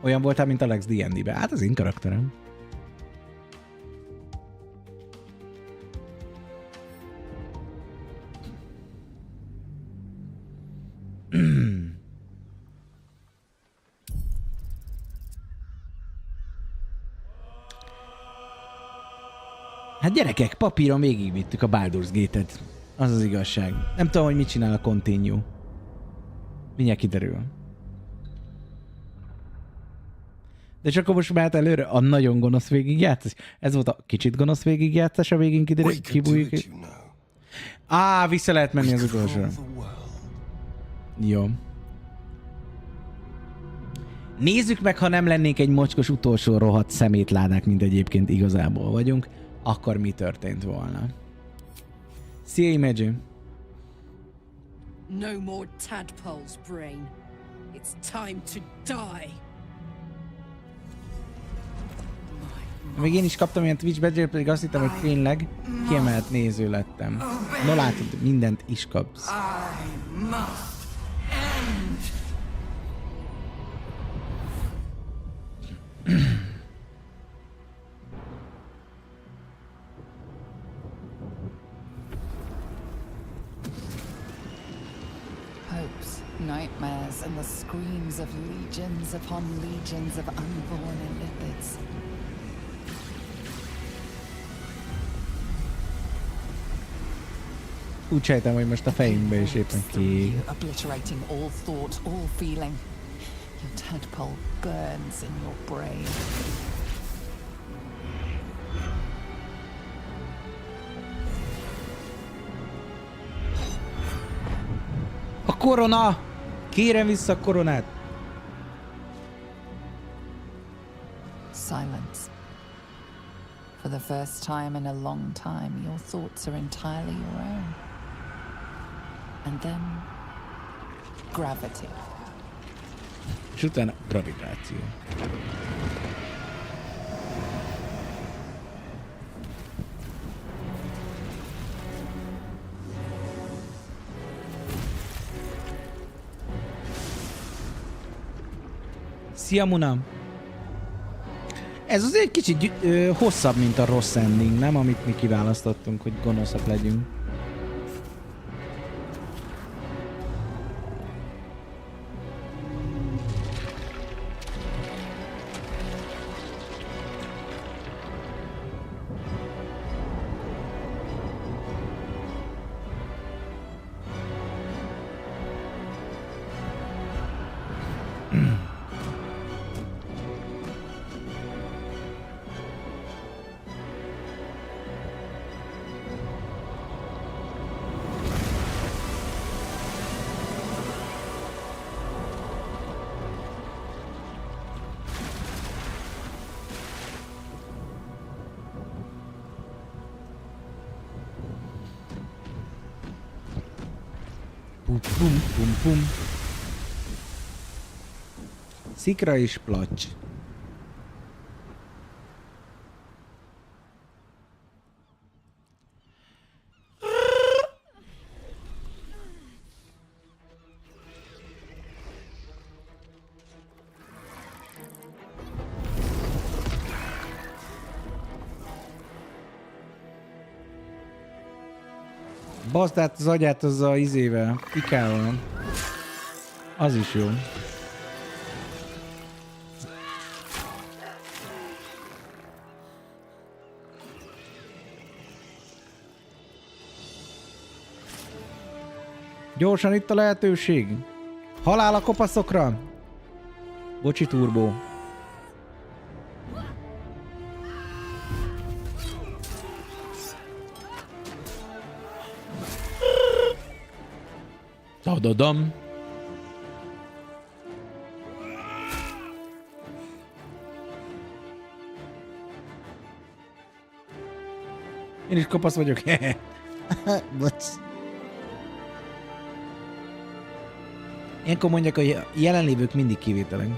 Olyan voltál, mint Alex D&D-be. Hát az én karakterem. Hát gyerekek, papíron végigvittük a Baldur's Gate-et. Az az igazság. Nem tudom, hogy mit csinál a Continue. Mindjárt kiderül. De csak akkor most mehet előre a nagyon gonosz végigjátszás. Ez volt a kicsit gonosz végigjátszás, a végén kibújik. Vissza lehet menni az utolsóra. Jó. Nézzük meg, ha nem lennénk egy mocskos utolsó rohadt szemétládák, mint egyébként igazából vagyunk, akkor mi történt volna. Szia, Imagine. No more tadpole's brain. It's time to die. Még én is kaptam ilyen Twitch badge-ért, pedig azt hittem, hogy tényleg kiemelt néző lettem. No látod, mindent is kapsz. I must end. Hopes, nightmares, and the screams of legions upon legions of unborn illipids. Úgy sejtem, hogy most a fejünkbe is éppen ki. Obliterating all thought, all feeling. Your tadpole burns in your brain. korona! Kérem vissza a koronát! Silence. For the first time in a long time, your thoughts are entirely your own. And then gravity. És utána gravitáció. Szia, Muna! Ez azért egy kicsit hosszabb, mint a rossz ending, nem? Amit mi kiválasztottunk, hogy gonoszak legyünk. Pum, pum, pum, pum. Szikra és placs. Baszd át az agyát azzal a izével, pikával. Az is jó. Gyorsan itt a lehetőség. Halál a kopaszokra. Bocsi, turbó. Dadadam. Én is kopasz vagyok. Bocs. Ilyenkor mondják, hogy a jelenlévők mindig kivételek.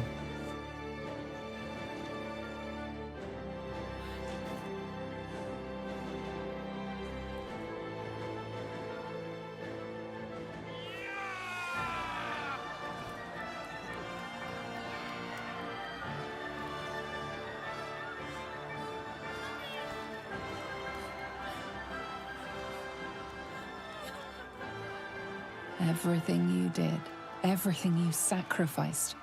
Everything you did, everything you sacrificed,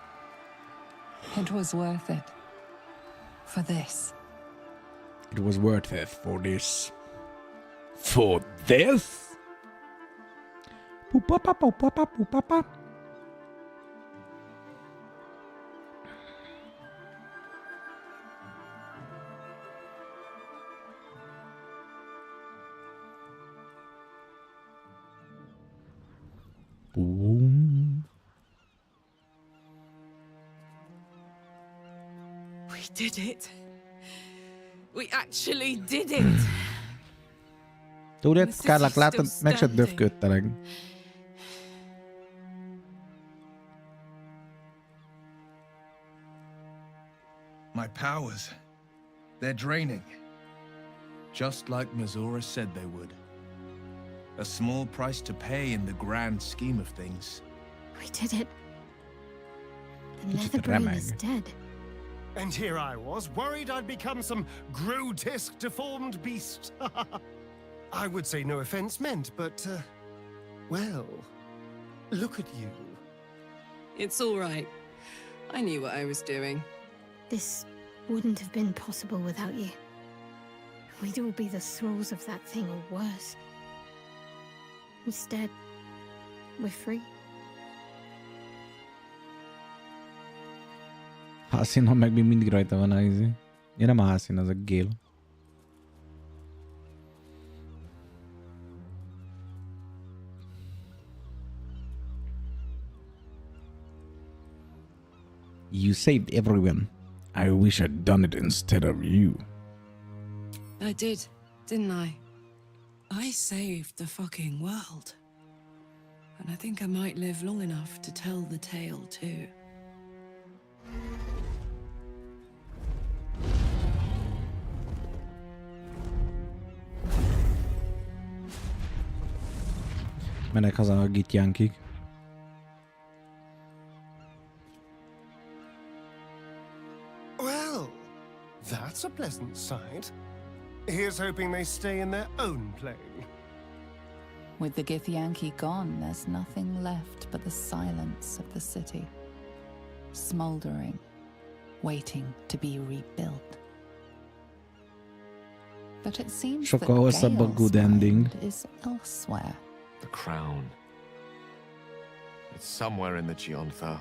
it was worth it. For this. It was worth it for this. For this? Pupapa, pupapa, pupapa. Boom. We did it. We actually did it. Tudod, Kárlák, látod, meg se döfködtelek. My powers, they're draining. Just like Mazora said they would. A small price to pay in the grand scheme of things. We did it. The nether brain is dead. And here I was, worried I'd become some grotesque, deformed beast. I would say no offense meant, but, well, look at you. It's all right. I knew what I was doing. This wouldn't have been possible without you. We'd all be the thralls of that thing or worse. Instead, we're free. Haszínon meg még mindig rajta van a izé. Ja, nem a haszín, az a gél. You saved everyone. I wish I'd done it instead of you. I did, didn't I? I saved the fucking world. And I think I might live long enough to tell the tale too. Mennek haza a gitjánkig. Well, that's a pleasant sight. Here's hoping they stay in their own plane. With the Githyanki gone, there's nothing left but the silence of the city. Smoldering, waiting to be rebuilt. But it seems that Sokkal hosszabb a good ending. mind is elsewhere. The crown. It's somewhere in the Giontha.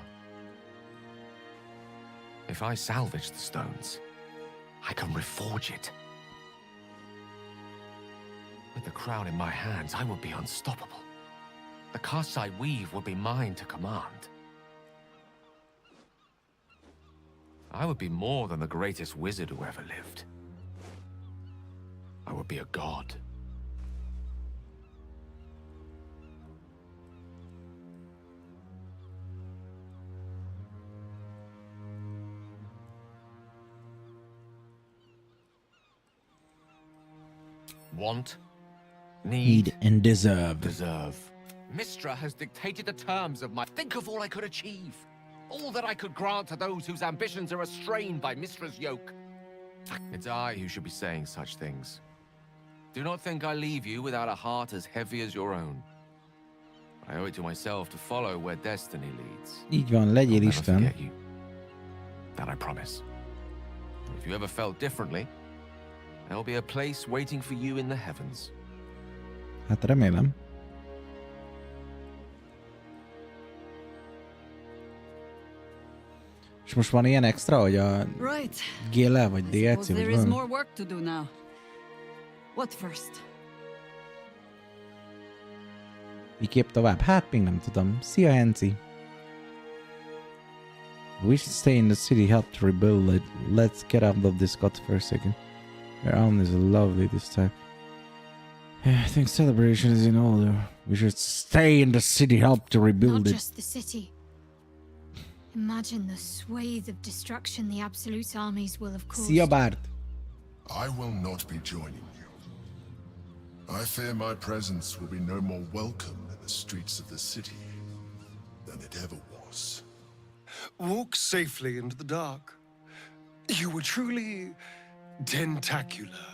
If I salvage the stones, I can reforge it. With the crown in my hands, I will be unstoppable. The casts I weave will be mine to command. I would be more than the greatest wizard who ever lived. I would be a god. Want, Need and deserve. deserve. Mistra has dictated the terms of my... Think of all I could achieve. All that I could grant to those whose ambitions are restrained by Mistra's yoke. It's I who should be saying such things. Do not think I leave you without a heart as heavy as your own. I owe it to myself to follow where destiny leads. Így van, I'll legyél never Isten. forget you. That I promise. If you ever felt differently, there'll be a place waiting for you in the heavens. Hát remélem. És most van ilyen extra, hogy a Right. GL vagy I DLC suppose vagy there is valami? more work to do now. What first? Miképp tovább? Hát még nem tudom. Szia, Henci! We should stay in the city, help to rebuild it. Let's get out of this cut for a second. Your arm is lovely this time. I think celebration is in order. We should stay in the city, help to rebuild Not it. just the city. Imagine the swathe of destruction the Absolute armies will have caused. Szia, Bárt! I will not be joining you. I fear my presence will be no more welcome in the streets of the city than it ever was. Walk safely into the dark. You were truly tentacular.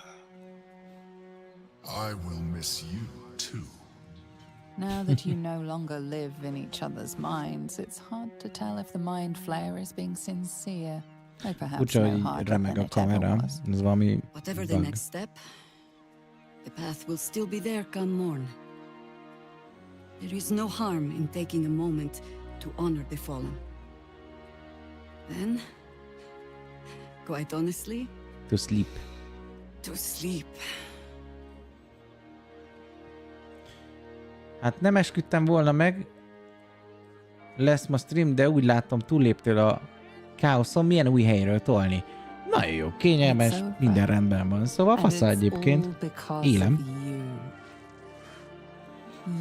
I will miss you too. Now that you no longer live in each other's minds, it's hard to tell if the mind flayer is being sincere. Though perhaps Furcsa, no hogy harder remeg than a it ever kamera. was. Ez valami Whatever the bug. next step, the path will still be there come morn. There is no harm in taking a moment to honor the fallen. Then, quite honestly, To sleep. to sleep. Hát nem esküdtem volna meg. Lesz ma stream, de úgy látom túlléptél a káoszon. Milyen új helyről tolni? Nagyon jó, kényelmes, minden rendben van. Szóval And fasza it's egyébként. all because Élem. of you.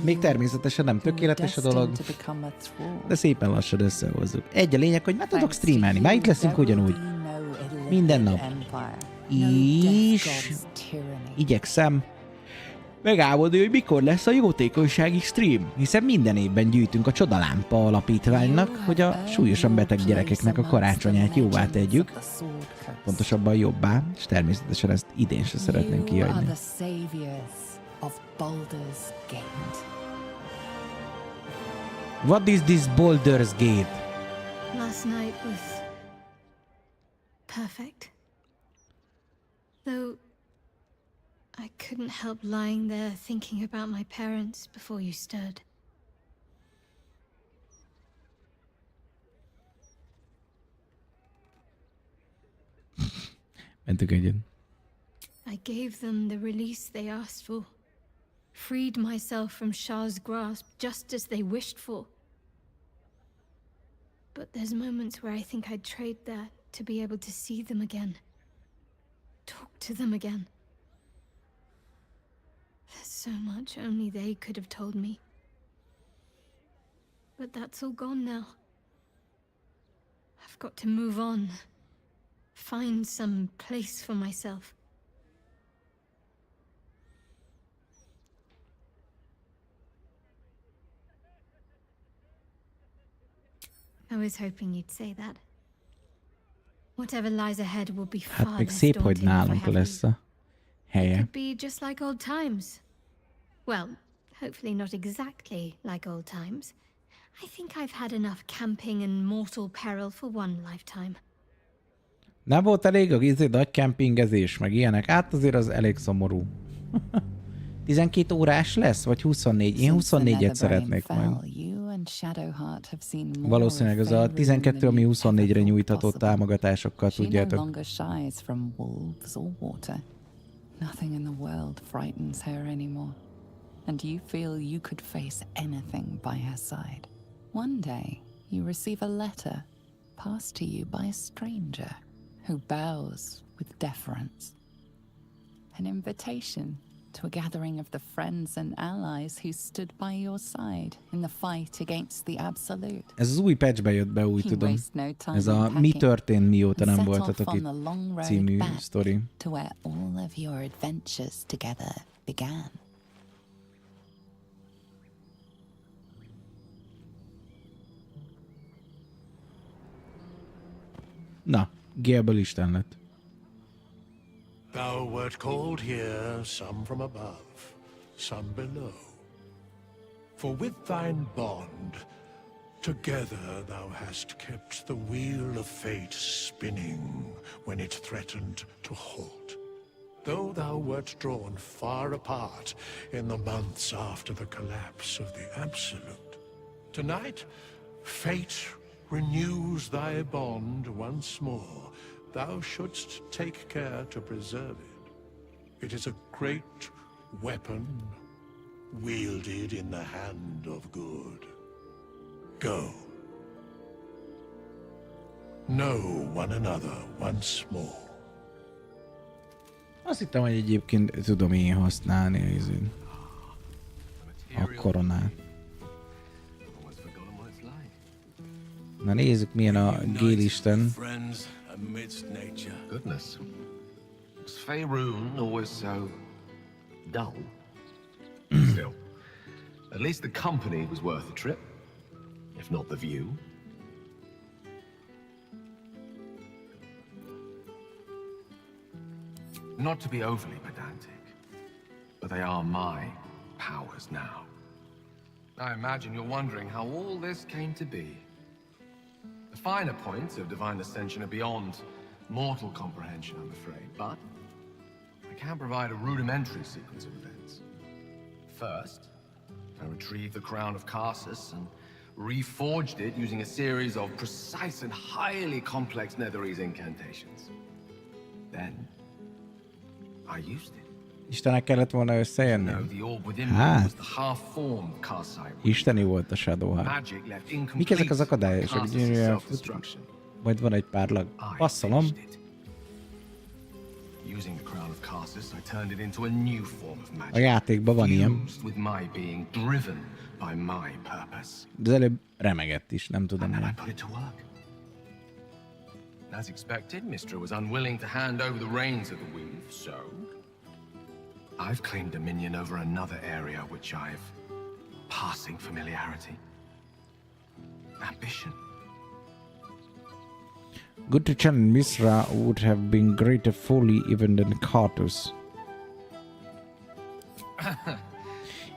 Még természetesen nem tökéletes a dolog, Destined to become a thrall. de szépen lassan összehozzuk. Egy a lényeg, hogy már tudok Thanks to streamelni. Már you, itt leszünk there will ugyanúgy. be no illiterate Minden nap. empire. És No death god's tyranny. igyekszem megálmodni, hogy mikor lesz a jótékonysági stream, hiszen minden évben gyűjtünk a Csodalámpa alapítványnak, hogy a súlyosan beteg gyerekeknek a karácsonyát jóvá tegyük, pontosabban jobbá, és természetesen ezt idén se szeretnénk You are kihagyni. the saviors of Baldur's Gate. What is this Baldur's Gate? Last night was perfect. Though I couldn't help lying there thinking about my parents before you stirred. Mentük egyet. I gave them the release they asked for. Freed myself from Shah's grasp just as they wished for. but there's moments where I think I'd trade that to be able to see them again. Talk to them again. There's so much only they could have told me. But that's all gone now. I've got to move on. Find some place for myself. I was hoping you'd say that. Whatever lies ahead will be far Hát még less szép, hogy daunting if I nálunk have lesz you. a helye. It could be just like old times. Well, hopefully not exactly like old times. I think I've had enough camping and mortal peril for one lifetime. Nem volt elég a nagy kempingezés, meg ilyenek? Hát azért az elég szomorú. 12 órás lesz, vagy 24? Én 24-et szeretnék majd. Valószínűleg az a 12, ami 24-re nyújtható támogatásokkal, tudjátok. Nothing in the world frightens her anymore. And you feel you could face anything by her side. One day, you receive a letter passed to you by a stranger who bows with deference. An invitation to a gathering of the friends and allies who stood by your side in the fight against the absolute. Ez az új patchbe jött be, úgy tudom. Ez a mi történt, mióta nem voltatok itt című sztori. To where all of your adventures together began. Na, Gélből Isten lett. Thou wert called here, some from above, some below. For with thine bond, together thou hast kept the wheel of fate spinning when it threatened to halt. Though thou wert drawn far apart in the months after the collapse of the Absolute, tonight fate renews thy bond once more. Thou shouldst take care to preserve it. It is a great weapon wielded in the hand of good. Go. Know one another once more. Azt hittem, hogy egyébként tudom én használni a koronát. Na nézzük, milyen a Gélisten. Goodness. Was Faerun always so dull? Still, at least the company was worth the trip, if not the view. Not to be overly pedantic, but they are my powers now. I imagine you're wondering how all this came to be. The finer points of divine ascension are beyond mortal comprehension, I'm afraid, but I can provide a rudimentary sequence of events. First, I retrieved the crown of Karsus and reforged it using a series of precise and highly complex Netherese incantations. Then, I used it. Istenek kellett volna összejönni? Hát, isteni volt a Shadowheart. Mik ezek az akadályosok? Vagy van egy pár lag. Passzolom. A játékban van ilyen. De az előbb remegett is, nem tudom mi. As expected, Mistra was unwilling to hand over the reins of the weave, so I've claimed dominion over another area which I've passing familiarity. Ambition. Good to challenge Misra would have been greater folly even than Kartus.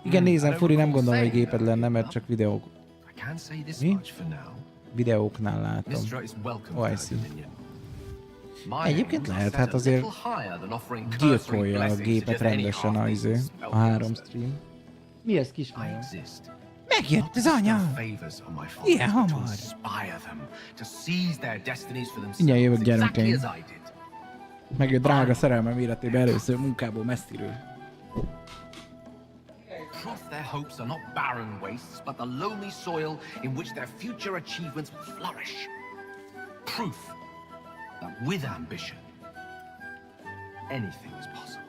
Igen, nézem, Furi, nem gondolom, hogy géped lenne, mert csak videók. Mi? Videóknál látom. Oh, I see. Egyébként lehet, hát azért gyilkolja a gépet rendesen a 3 stream. Mi ez, kismajom? Megjött az anya! Ilyen hamar! Mindjárt jövök, gyermekeim. Megjött drága szerelmem életében először munkából messziről. hopes are not barren wastes, but the loamy soil in which their future achievements will flourish. Proof that with ambition, anything is possible.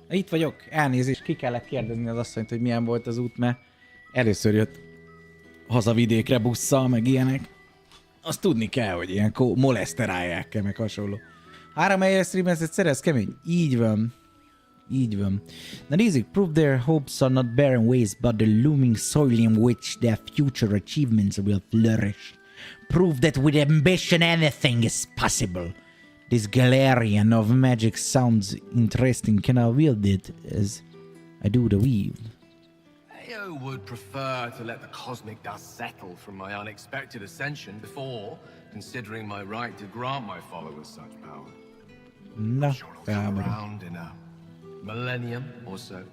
Itt vagyok, elnézést, ki kellett kérdezni az asszonyt, hogy milyen volt az út, mert először jött hazavidékre busszal, meg ilyenek. Azt tudni kell, hogy ilyen moleszterálják kell, meg hasonló. 3 helyre streamezett, szerez kemény? Így van. Így van. Na nézzük, prove their hopes are not barren ways, but the looming soil in which their future achievements will flourish. Prove that with ambition anything is possible. This Galarian of magic sounds interesting. Can I wield it as I do the weave? I would prefer to let the cosmic dust settle from my unexpected ascension before considering my right to grant my followers such power. Na, around in a millennium or so,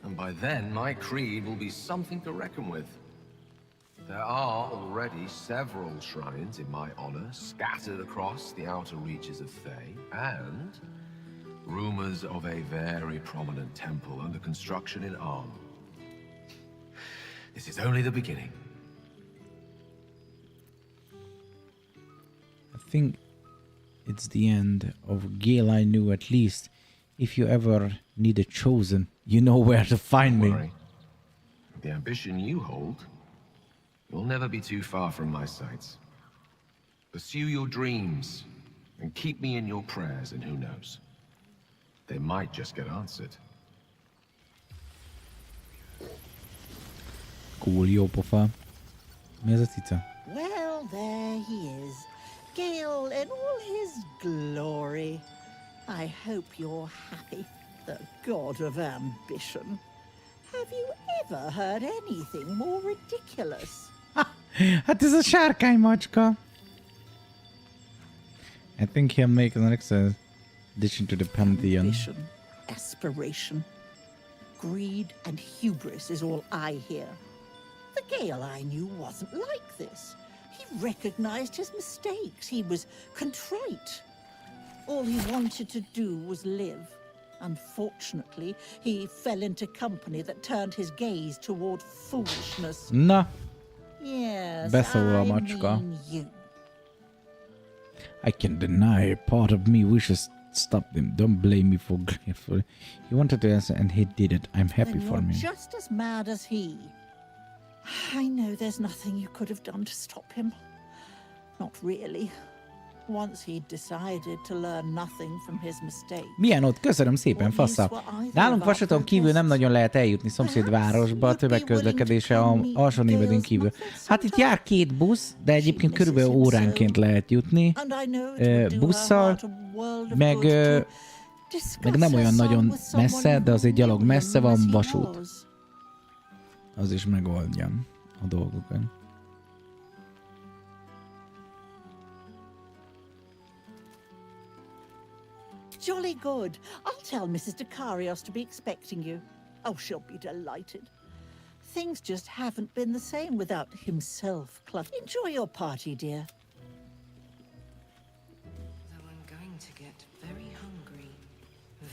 and by then my creed will be something to reckon with. There are already several shrines in my honor scattered across the outer reaches of Thay, and rumors of a very prominent temple under construction in Arm. This is only the beginning. I think it's the end of Gale I knew, at least. If you ever need a chosen, you know where to find me. Worry. The ambition you hold will never be too far from my sights. Pursue your dreams and keep me in your prayers, and who knows, they might just get answered. Cool, jó pofa. Mi ez a cica? Well, there he is. Gale in all his glory. I hope you're happy, the god of ambition. Have you ever heard anything more ridiculous? Hát ez a sárkány macska. I think he'll make an next addition to the pantheon. Ambition, aspiration, greed and hubris is all I hear. The Gale I knew wasn't like this. He recognized his mistakes. He was contrite. All he wanted to do was live. Unfortunately, he fell into company that turned his gaze toward foolishness. Na, Yes, beszól a I macska. mean you. I can deny part of me wishes stop them. Don't blame me for grateful. He wanted to answer and he did it. I'm happy Then for you're me. just as mad as he. I know there's nothing you could have done to stop him. Not really. Once he'd decided to learn nothing from his mistake. Milyen ott? Köszönöm szépen, faszal. Nálunk Vasaton kívül nem nagyon lehet eljutni szomszédvárosba, a tömegközlekedése a alsó névedén kívül. Hát itt jár 2 busz, de egyébként körülbelül óránként lehet jutni busszal, meg nem olyan nagyon messze, de azért gyalog messze van vasút. Az is megoldja a dolgokat. Jolly good. I'll tell Mrs. Dekarios to be expecting you. Oh, she'll be delighted. Things just haven't been the same without himself, Cluff. Enjoy your party, dear. Though I'm going to get very hungry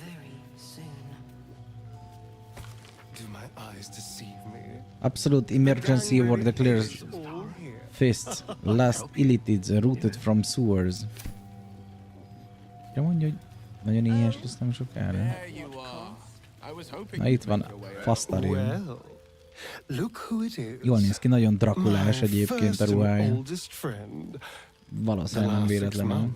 very soon. Do my eyes deceive me? Absolute emergency over the clear fists. Last illitids rooted from sewers. Ja, mondja, hogy nagyon éhes lesz nem sokára. Na itt van Fasztarin. Well, Look who it is. Jól néz ki, nagyon drakulás egyébként a ruhája. Oldest friend. Valószínűleg nem véletlenül.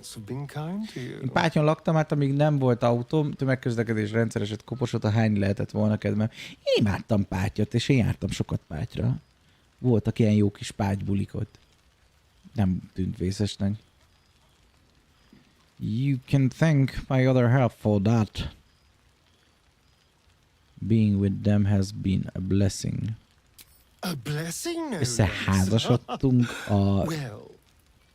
Én Pátyon laktam, hát amíg nem volt autóm, tömegközlekedés rendszereset koposott, a hányni lehetett volna kedvem. Én imádtam Pátyot, és én jártam sokat Pátyra. Voltak ilyen jó kis pátybulik ott. Nem tűnt vészesnek. You can thank my other half for that. Being with them has been a blessing. A blessing, no Összeházasodtunk a well,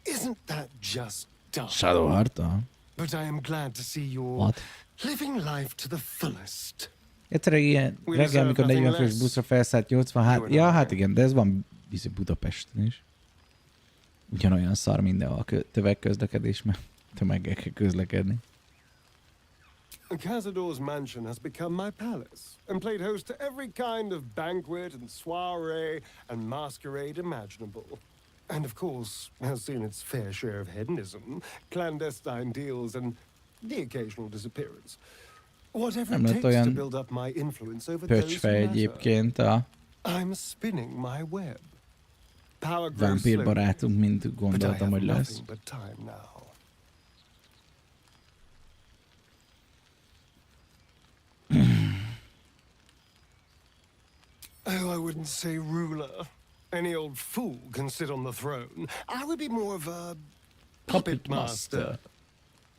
isn't that just dark? Shadowheart-tal. But I am glad to see you're What? living life to the fullest. Egyszer ilyen reggel, amikor 40 fős buszra felszállt 80, ja, hát igen, de ez van Budapesten is. Ugyanolyan szar minden a tömegközlekedés, mert tömeggel kell közlekedni. Cazador's mansion has become my palace and played host to every kind of banquet and soiree and masquerade imaginable. And of course, has seen its fair share of hedonism, clandestine deals, and the occasional disappearance. Whatever it takes to build up my influence over those who matter. I'm spinning my web. Power grows Vámpír barátunk, mint but I gondoltam, hogy have lesz. nothing but time now. Oh, I wouldn't say ruler. Any old fool can sit on the throne. I would be more of a puppet master.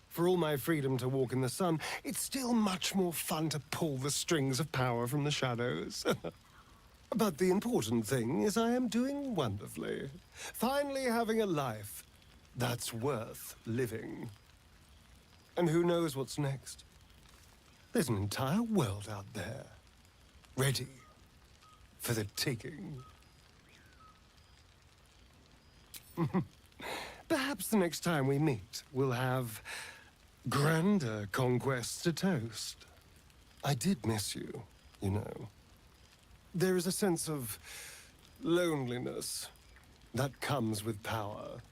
For all my freedom to walk in the sun, it's still much more fun to pull the strings of power from the shadows. But the important thing is I am doing wonderfully. Finally having a life that's worth living. And who knows what's next? There's an entire world out there, ready for the taking. Perhaps the next time we meet, we'll have grander conquests to toast. I did miss you, you know. There is a sense of loneliness that comes with power.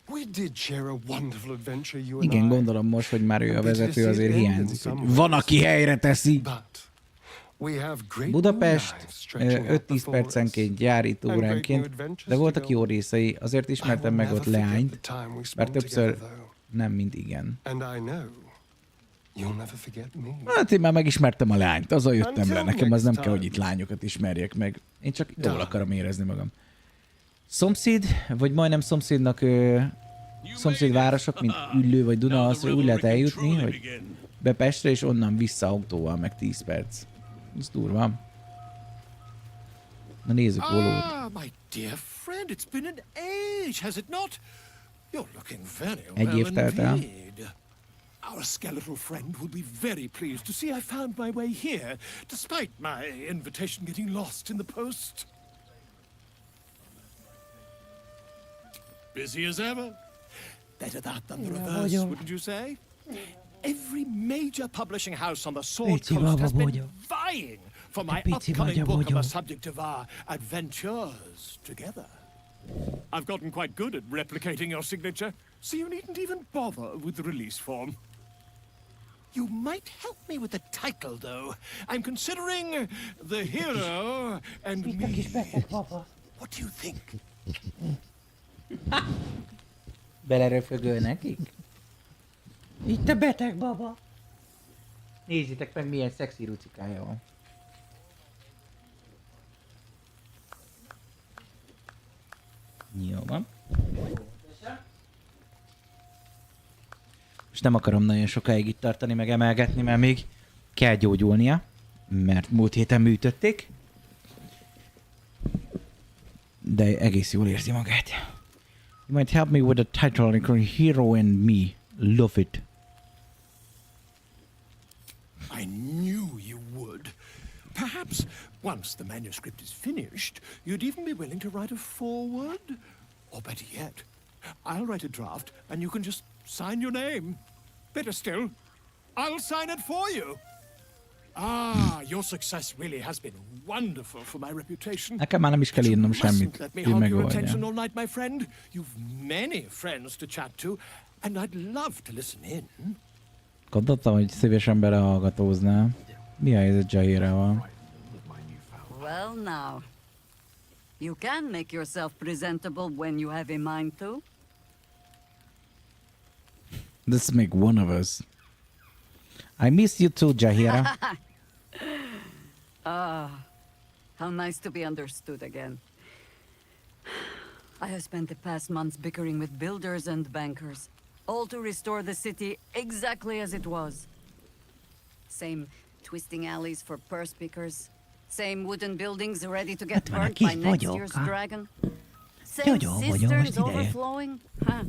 We did share a wonderful adventure, you and Igen, I. gondolom most, hogy már ő a vezető, azért hiányzik. Van, aki helyre teszi. Budapest 5-10 percenként jár itt óránként, de voltak jó részei, azért ismertem meg ott leányt, bár többször nem, mint igen. Hát én már megismertem a leányt, azzal jöttem le, nekem az nem kell, hogy itt lányokat ismerjek meg. Én csak jól akarom érezni magam. Szomszéd, vagy majdnem szomszédnak szomszédvárosok, mint Üllő vagy Dunaharaszra úgy lehet eljutni, hogy be Pestre és onnan vissza autóval, meg 10 perc. Ez durva. Na nézzük Volót. My dear friend, it's been an age, has it not? You're looking very Egy év telt el. Our skeletal friend will be very pleased to see I found my way here, despite my invitation getting lost in the post. Busy as ever. Better that than the reverse, wouldn't you say? Every major publishing house on the Sword Coast has been vying for my upcoming book on the subject of our adventures together. I've gotten quite good at replicating your signature, so you needn't even bother with the release form. You might help me with the title, though. I'm considering The Hero and Me. What do you think? Beleröfögöl nekik? Itt a beteg baba. Nézzétek meg, milyen szexi rucikája van. Jó van. Most nem akarom nagyon sokáig itt tartani, meg emelgetni, mert még kell gyógyulnia, mert múlt héten műtötték. De egész jól érzi magát. You might help me with the title, Hero and Me. Love it. I knew you would. Perhaps once the manuscript is finished, you'd even be willing to write a foreword? Or better yet, I'll write a draft and you can just sign your name. Better still, I'll sign it for you. Ah, your success really has been wonderful for my reputation. Nekem már nem is kell írnom semmit. Let me Ő hold your megoldja. attention all night, my friend. You've many friends to chat to, and I'd love to listen in. Gondoltam, hogy szívesen belehallgatóznál. Mi a helyzet Jairával? Well, now. You can make yourself presentable when you have a mind to. Let's make one of us. I miss you too, Jaheira. How nice to be understood again. I have spent the past months bickering with builders and bankers, all to restore the city exactly as it was. Same twisting alleys for purse pickers, same wooden buildings ready to get burnt by next year's dragon, same cisterns overflowing. Huh.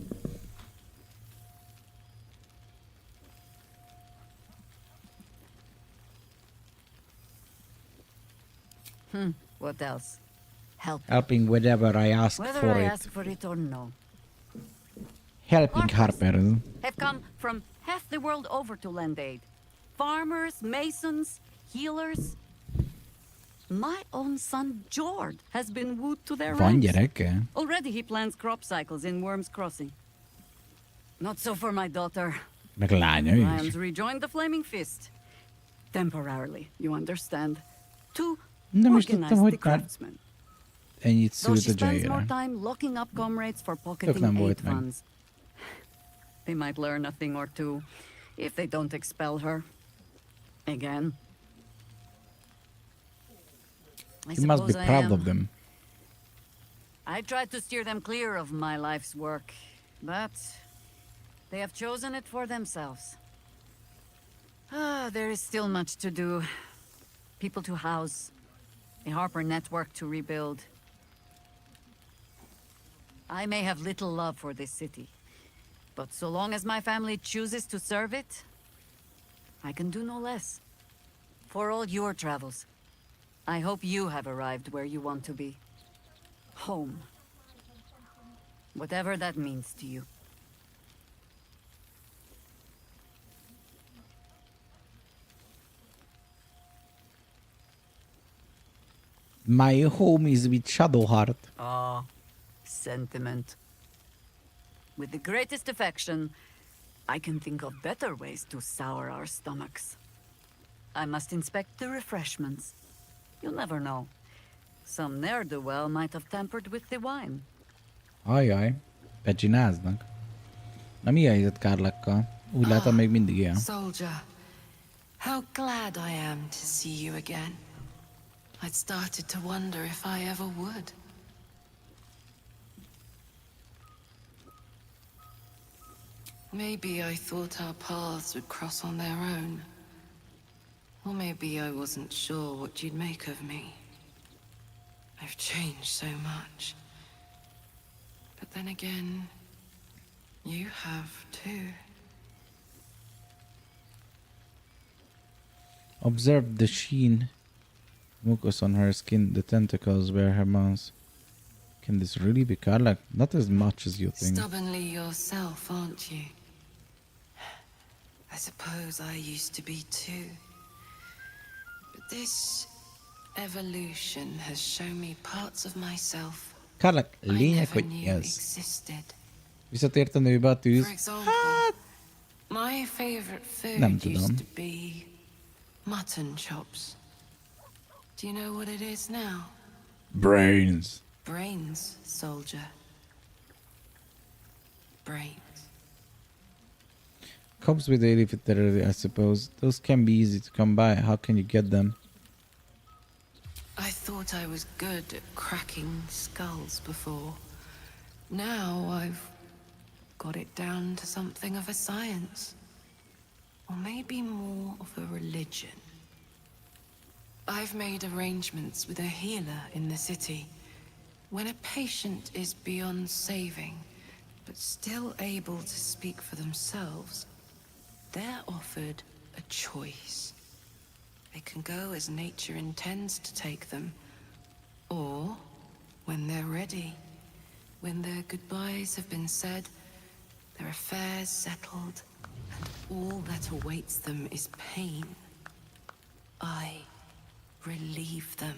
What else? Helping whenever I ask Whether for I it. ask for it or no. Helping Harper. Have come from half the world over to lend aid. Farmers, masons, healers. My own son George has been wooed to their Van ranks. gyereke? Already he plans crop cycles in Worms Crossing. Not so for my daughter. Meg lánya is. Lions rejoined the Flaming Fist. Temporarily, you understand. To Nem is organize tudtam, the hogy már craftsmen. ennyit Though szült she a spends more Jaheira. time locking up comrades for nem pocketing aid volt meg. funds. They might learn a thing or two if they don't expel her. Again. You must be suppose I proud am. of them. I tried to steer them clear of my life's work, but they have chosen it for themselves. There is still much to do. People to house, a Harper network to rebuild. I may have little love for this city, but so long as my family chooses to serve it, I can do no less. For all your travels, I hope you have arrived where you want to be. Home. Whatever that means to you. My home is with Shadowheart. Sentiment. With the greatest affection, I can think of better ways to sour our stomachs. I must inspect the refreshments. You'll never know. Some ne'er-do-well might have tampered with the wine. Ajaj, becsináznak. Na mi a helyzet Kárlakkal? Úgy látom, még mindig él. Soldier, how glad I am to see you again. I'd started to wonder if I ever would. Maybe I thought our paths would cross on their own. Or maybe I wasn't sure what you'd make of me. I've changed so much. But then again, you have too. Observe the sheen. Mucus on her skin, the tentacles where her mouth. Can this really be Karlak? Not as much as you think. Stubbornly yourself, aren't you? I suppose I used to be too. But this evolution has shown me parts of myself Karlak, I lényeg, never hogy knew ez. existed. Visszatért a nőbe a tűz. For example, my favorite Nem food tudom. used to be mutton chops. Do you know what it is now? Brains. Brains, soldier. Brains. Comes with daily fidelity, I suppose. Those can be easy to come by. How can you get them? I thought I was good at cracking skulls before. Now I've got it down to something of a science. Or maybe more of a religion. I've made arrangements with a healer in the city. When a patient is beyond saving, but still able to speak for themselves, they're offered a choice. They can go as nature intends to take them, or when they're ready, when their goodbyes have been said, their affairs settled, and all that awaits them is pain, I relieve them.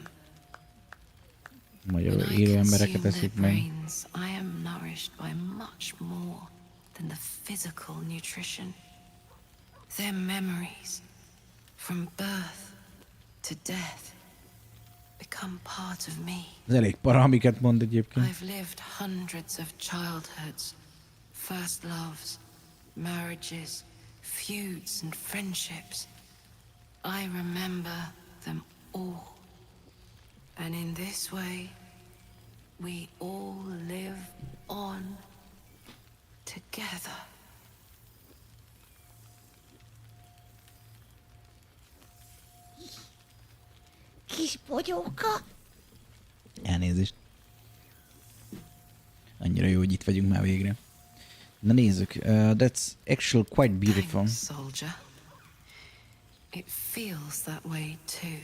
Magyarul When I élő consume embereket their eszik meg. brains, I am nourished by much more than the physical nutrition. Their memories, from birth to death, become part of me. Ez elég para, amiket mond egyébként. I've lived hundreds of childhoods, first loves, marriages, feuds and friendships. I remember them all. And in this way, we all live on together. Kis bogyóka? Elnézést. Annyira jó, hogy itt vagyunk már végre. Na nézzük. That's actually quite beautiful. Thanks, soldier. It feels that way too.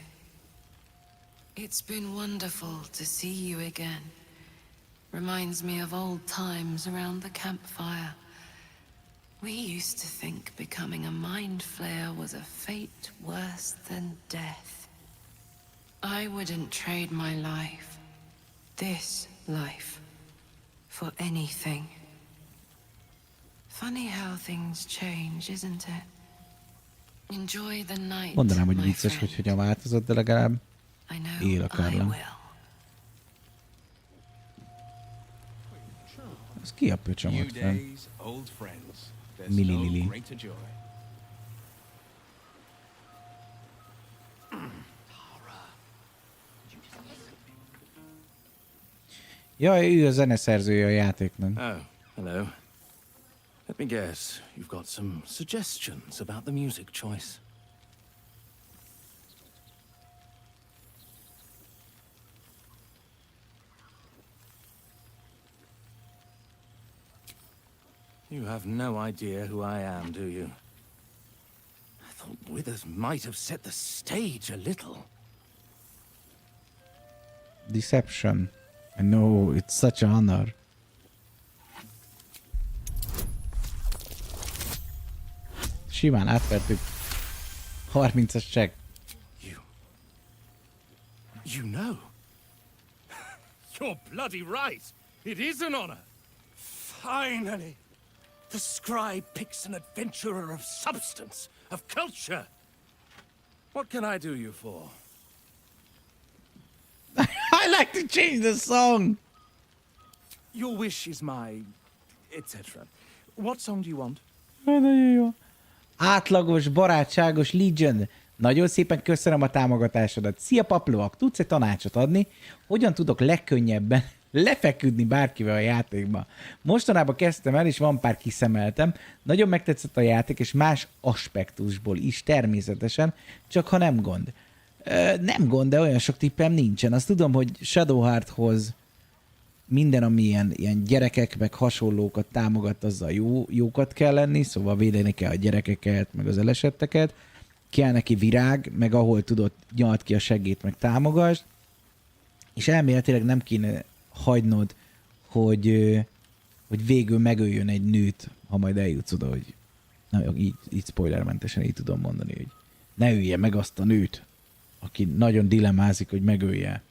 It's been wonderful to see you again. Reminds me of old times around the campfire. We used to think becoming a mind flayer was a fate worse than death. I wouldn't trade my life, this life, for anything. Funny how things change, isn't it? Enjoy the night, Mondanám, hogy my vicces, friend. hogy hogyan változott, de legalább I know él a I Karla. will. Ez ki a pöcsöm New ott fenn? days, old friends. There's Milli no Lili. greater joy. Ja, ő a zeneszerzője a játéknak. Oh, hello. Let me guess, you've got some suggestions about the music choice. You have no idea who I am, do you? I thought Withers might have set the stage a little. Deception. I know, it's such an honor. Simán átvertük. 30-as check. You know. You're bloody right. It is an honor. Finally, the scribe picks an adventurer of substance, of culture. What can I do you for? I like to change the song. Your wish is my... etc. What song do you want? Nagyon jó. Átlagos, barátságos Legion. Nagyon szépen köszönöm a támogatásodat. Szia Paplovag, tudsz egy tanácsot adni? Hogyan tudok legkönnyebben lefeküdni bárkivel a játékba? Mostanában kezdtem el, és van pár kiszemeltem. Nagyon megtetszett a játék, és más aspektusból is természetesen, csak ha nem gond. Nem gond, de olyan sok tippem nincsen. Azt tudom, hogy Shadowhearthoz minden, ami ilyen gyerekek, meg hasonlókat támogat, azzal jókat kell lenni, szóval védeni kell a gyerekeket, meg az elesetteket. Kell neki virág, meg ahol tudod, nyald ki a segét, meg támogass. És elméletileg nem kéne hagynod, hogy végül megöljön egy nőt, ha majd eljutsz oda, hogy így spoilermentesen így tudom mondani, hogy ne ölje meg azt a nőt, aki nagyon dilemmázik, hogy megölje.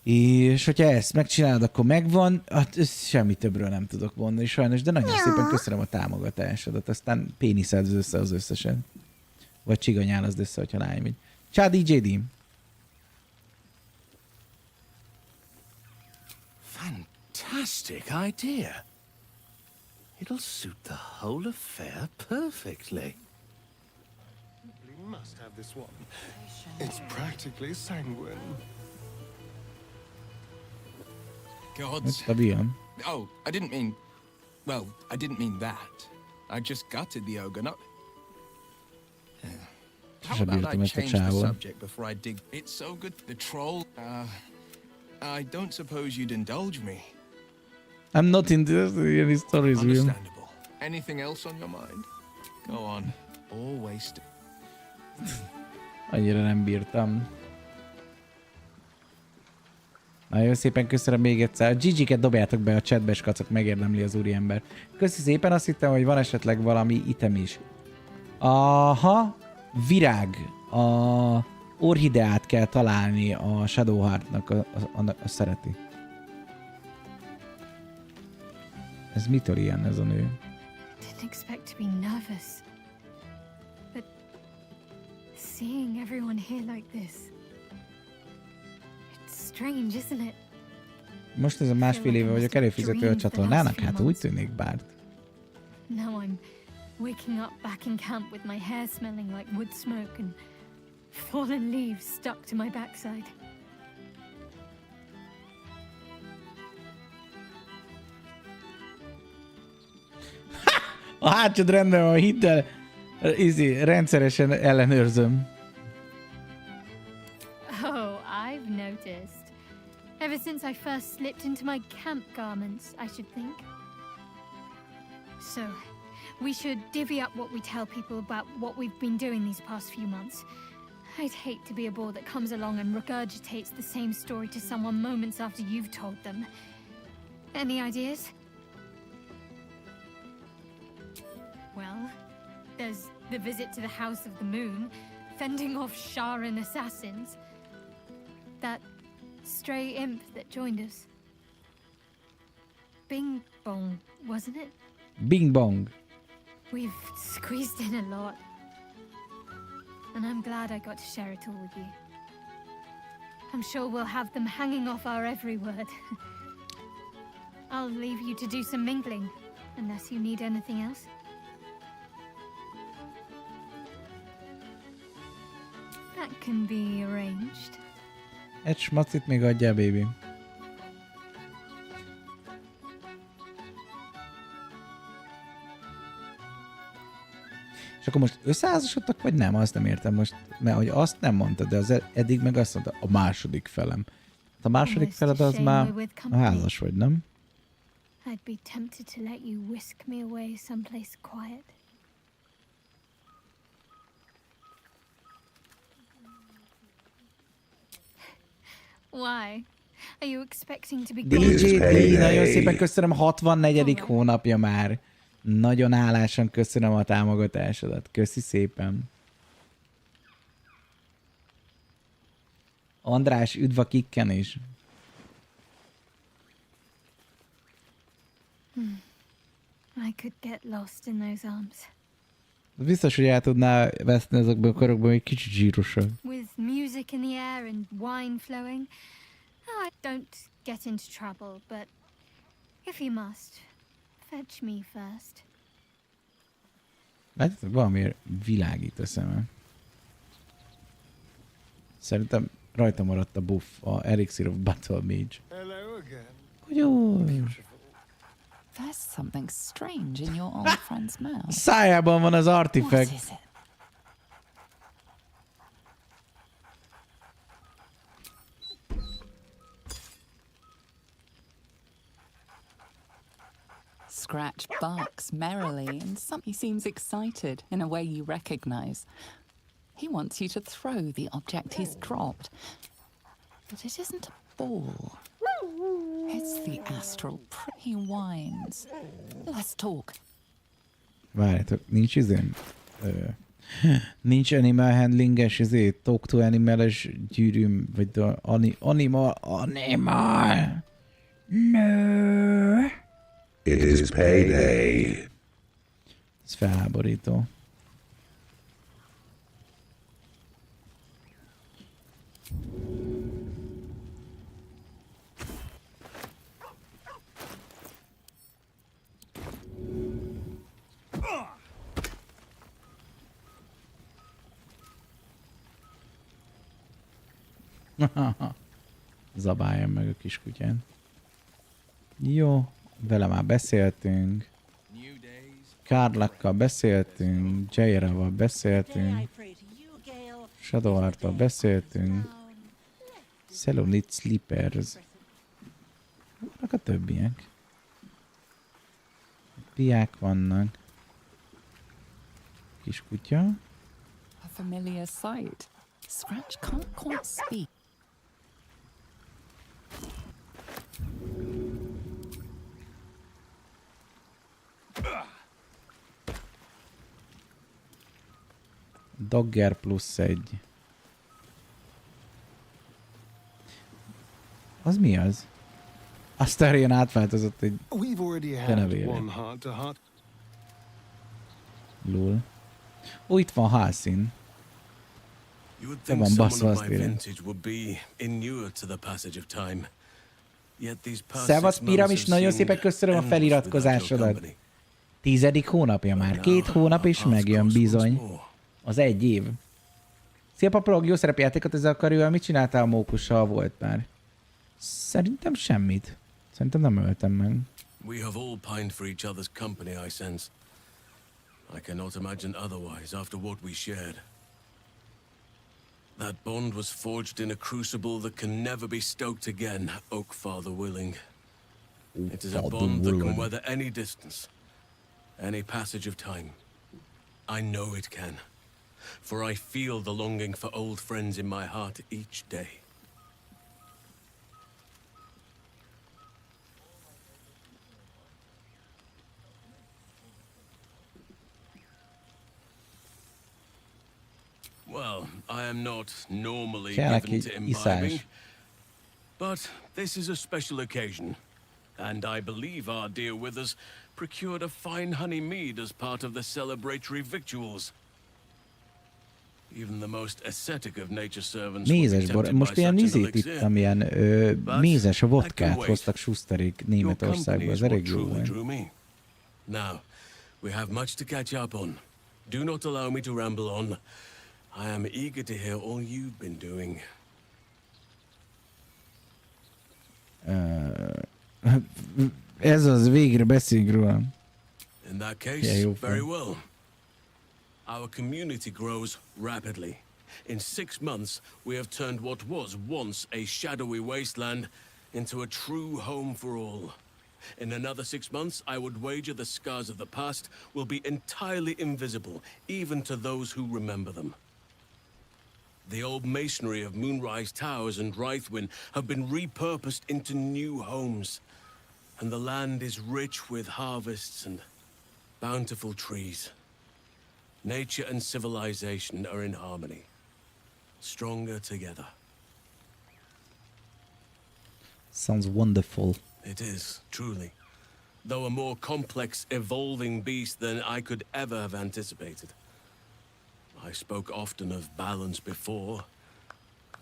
És hogyha ezt megcsinálod, akkor megvan, hát semmi többről nem tudok mondani sajnos, de nagyon szépen köszönöm a támogatásodat, aztán péniszed össze az összesen. Vagy csiganyálazd össze, hogyha lány vagy. Csá, DJ D. Fantastic idea. It'll suit the whole affair perfectly. We must have this one. It's practically sanguine. Gods. Stabil. Oh, I didn't mean... Well, I didn't mean that. I just gutted the ogre, not... How about I change the subject before I dig... It's so good. The troll... I don't suppose you'd indulge me. I'm not interested in any stories, Will. Understandable. Anything else on your mind? Go on. Or waste it. Annyira nem bírtam. Nagyon szépen köszönöm még egyszer. A GG-ket dobjátok be a chatbe, skacok, megérdemli az úriember. Köszi szépen, azt hittem, hogy van esetleg valami item is. Aha, virág. A orhideát kell találni a Shadowheartnak, a szereti. Ez mitől ilyen ez a nő? Didn't expect to be nervous. But seeing everyone here like this, strange, isn't it? Most ez a másfél éve vagyok előfizető a csatornának, hát úgy tűnik bár. Now I'm waking up back in camp with my hair smelling like wood smoke and fallen leaves stuck to my backside. A hátsód rendben van, hidd el, rendszeresen ellenőrzöm. Oh, I've noticed. Ever since I first slipped into my camp garments, I should think. So, we should divvy up what we tell people about what we've been doing these past few months. I'd hate to be a bore that comes along and regurgitates the same story to someone moments after you've told them. Any ideas? Well, there's the visit to the House of the Moon, fending off Sharan assassins. That stray imp that joined us. Bing Bong, wasn't it? Bing Bong. We've squeezed in a lot. And I'm glad I got to share it all with you. I'm sure we'll have them hanging off our every word. I'll leave you to do some mingling, unless you need anything else. That can be arranged. Egy smacit még adjál, baby. És akkor most összeházasodtak, vagy nem? Azt nem értem most, mert hogy azt nem mondta, de az eddig meg azt mondta, a második felem. A második feled az már házas vagy, nem? I'd be tempted to let you whisk me away someplace quiet. Why? Are you expecting to be DJ, nagyon szépen köszönöm, 64. hónapja már. Nagyon hálásan köszönöm a támogatásodat. Köszi szépen. András, üdv a kikken is. I could get lost in those arms. Biztos, hogy el tudná veszni azokból a korokból, hogy kicsit zsírosabb. With music in the air and wine flowing, I don't get into trouble, but if you must, fetch me first. Látjátok, valamiért világít a szemem. Szerintem rajta maradt a buff, a Elixir of Battle Mage. Hello again. Jó. There's something strange in your old friend's mouth. Szájában van az artifact. What is it? Scratch barks merrily and he seems excited in a way you recognize. He wants you to throw the object he's dropped. But it isn't a ball. It's the astral. He whines. Let's talk. Várjátok, nincs nincs animal handling-es talk to animal-es gyűrűm, vagy animal. No. It is payday. Ez felháborító. Zabáljon meg a kiskutyán. Jó, vele már beszéltünk. Kárlakkal beszéltünk, Jairával beszéltünk. Shadowhearttal beszéltünk. Celluloid Slippers. Vannak a többiek. Piák vannak. Kiskutya. A familiar sight. Scratch can't quite speak. Dogger +1. Az mi az? Aztán átváltozott egy denevére. Lul. Ó, itt van Halszín. You would Te think van someone baszva, of azt my írja. vintage would be inured to the passage of time. Yet these past Szevasz 6 months Piramis, have nagyon seemed szépen köszönöm a endless without your feliratkozásodat. company. 10. hónapja már. 2 hónap és megjön bizony. Az 1 év. Szia Paplovag, jó szerepjátékot ezzel a karővel. Mit csináltál a mókussal? Volt már? Szerintem semmit. Szerintem nem öltem meg. We have all pined for each other's company, I sense. I cannot imagine otherwise after what we shared. That bond was forged in a crucible that can never be stoked again, Oak Father willing. It is a bond that can weather any distance, any passage of time. I know it can, for I feel the longing for old friends in my heart each day. Well, I am not normally given to imbibing, but this is a special occasion, and I believe our dear Withers procured a fine honey mead as part of the celebratory victuals. Even the most ascetic of nature servants would be Mézes bor. tempted by Most ilyen such an izét elixir. ittam, ilyen mézes vodkát hoztak Schusterék Your company Németországba. is Ez what elég jó truly volt. drew me. Now, we have much to catch up on. Do not allow me to ramble on. I am eager to hear all you've been doing. Ez az, végre beszéljünk róla. In that case, very well. Our community grows rapidly. In 6 months, we have turned what was once a shadowy wasteland into a true home for all. In another 6 months, I would wager the scars of the past will be entirely invisible, even to those who remember them. The old masonry of Moonrise Towers and Rythwin have been repurposed into new homes, and the land is rich with harvests and bountiful trees. Nature and civilization are in harmony, stronger together. Sounds wonderful. It is, truly. Though a more complex, evolving beast than I could ever have anticipated. I spoke often of balance before.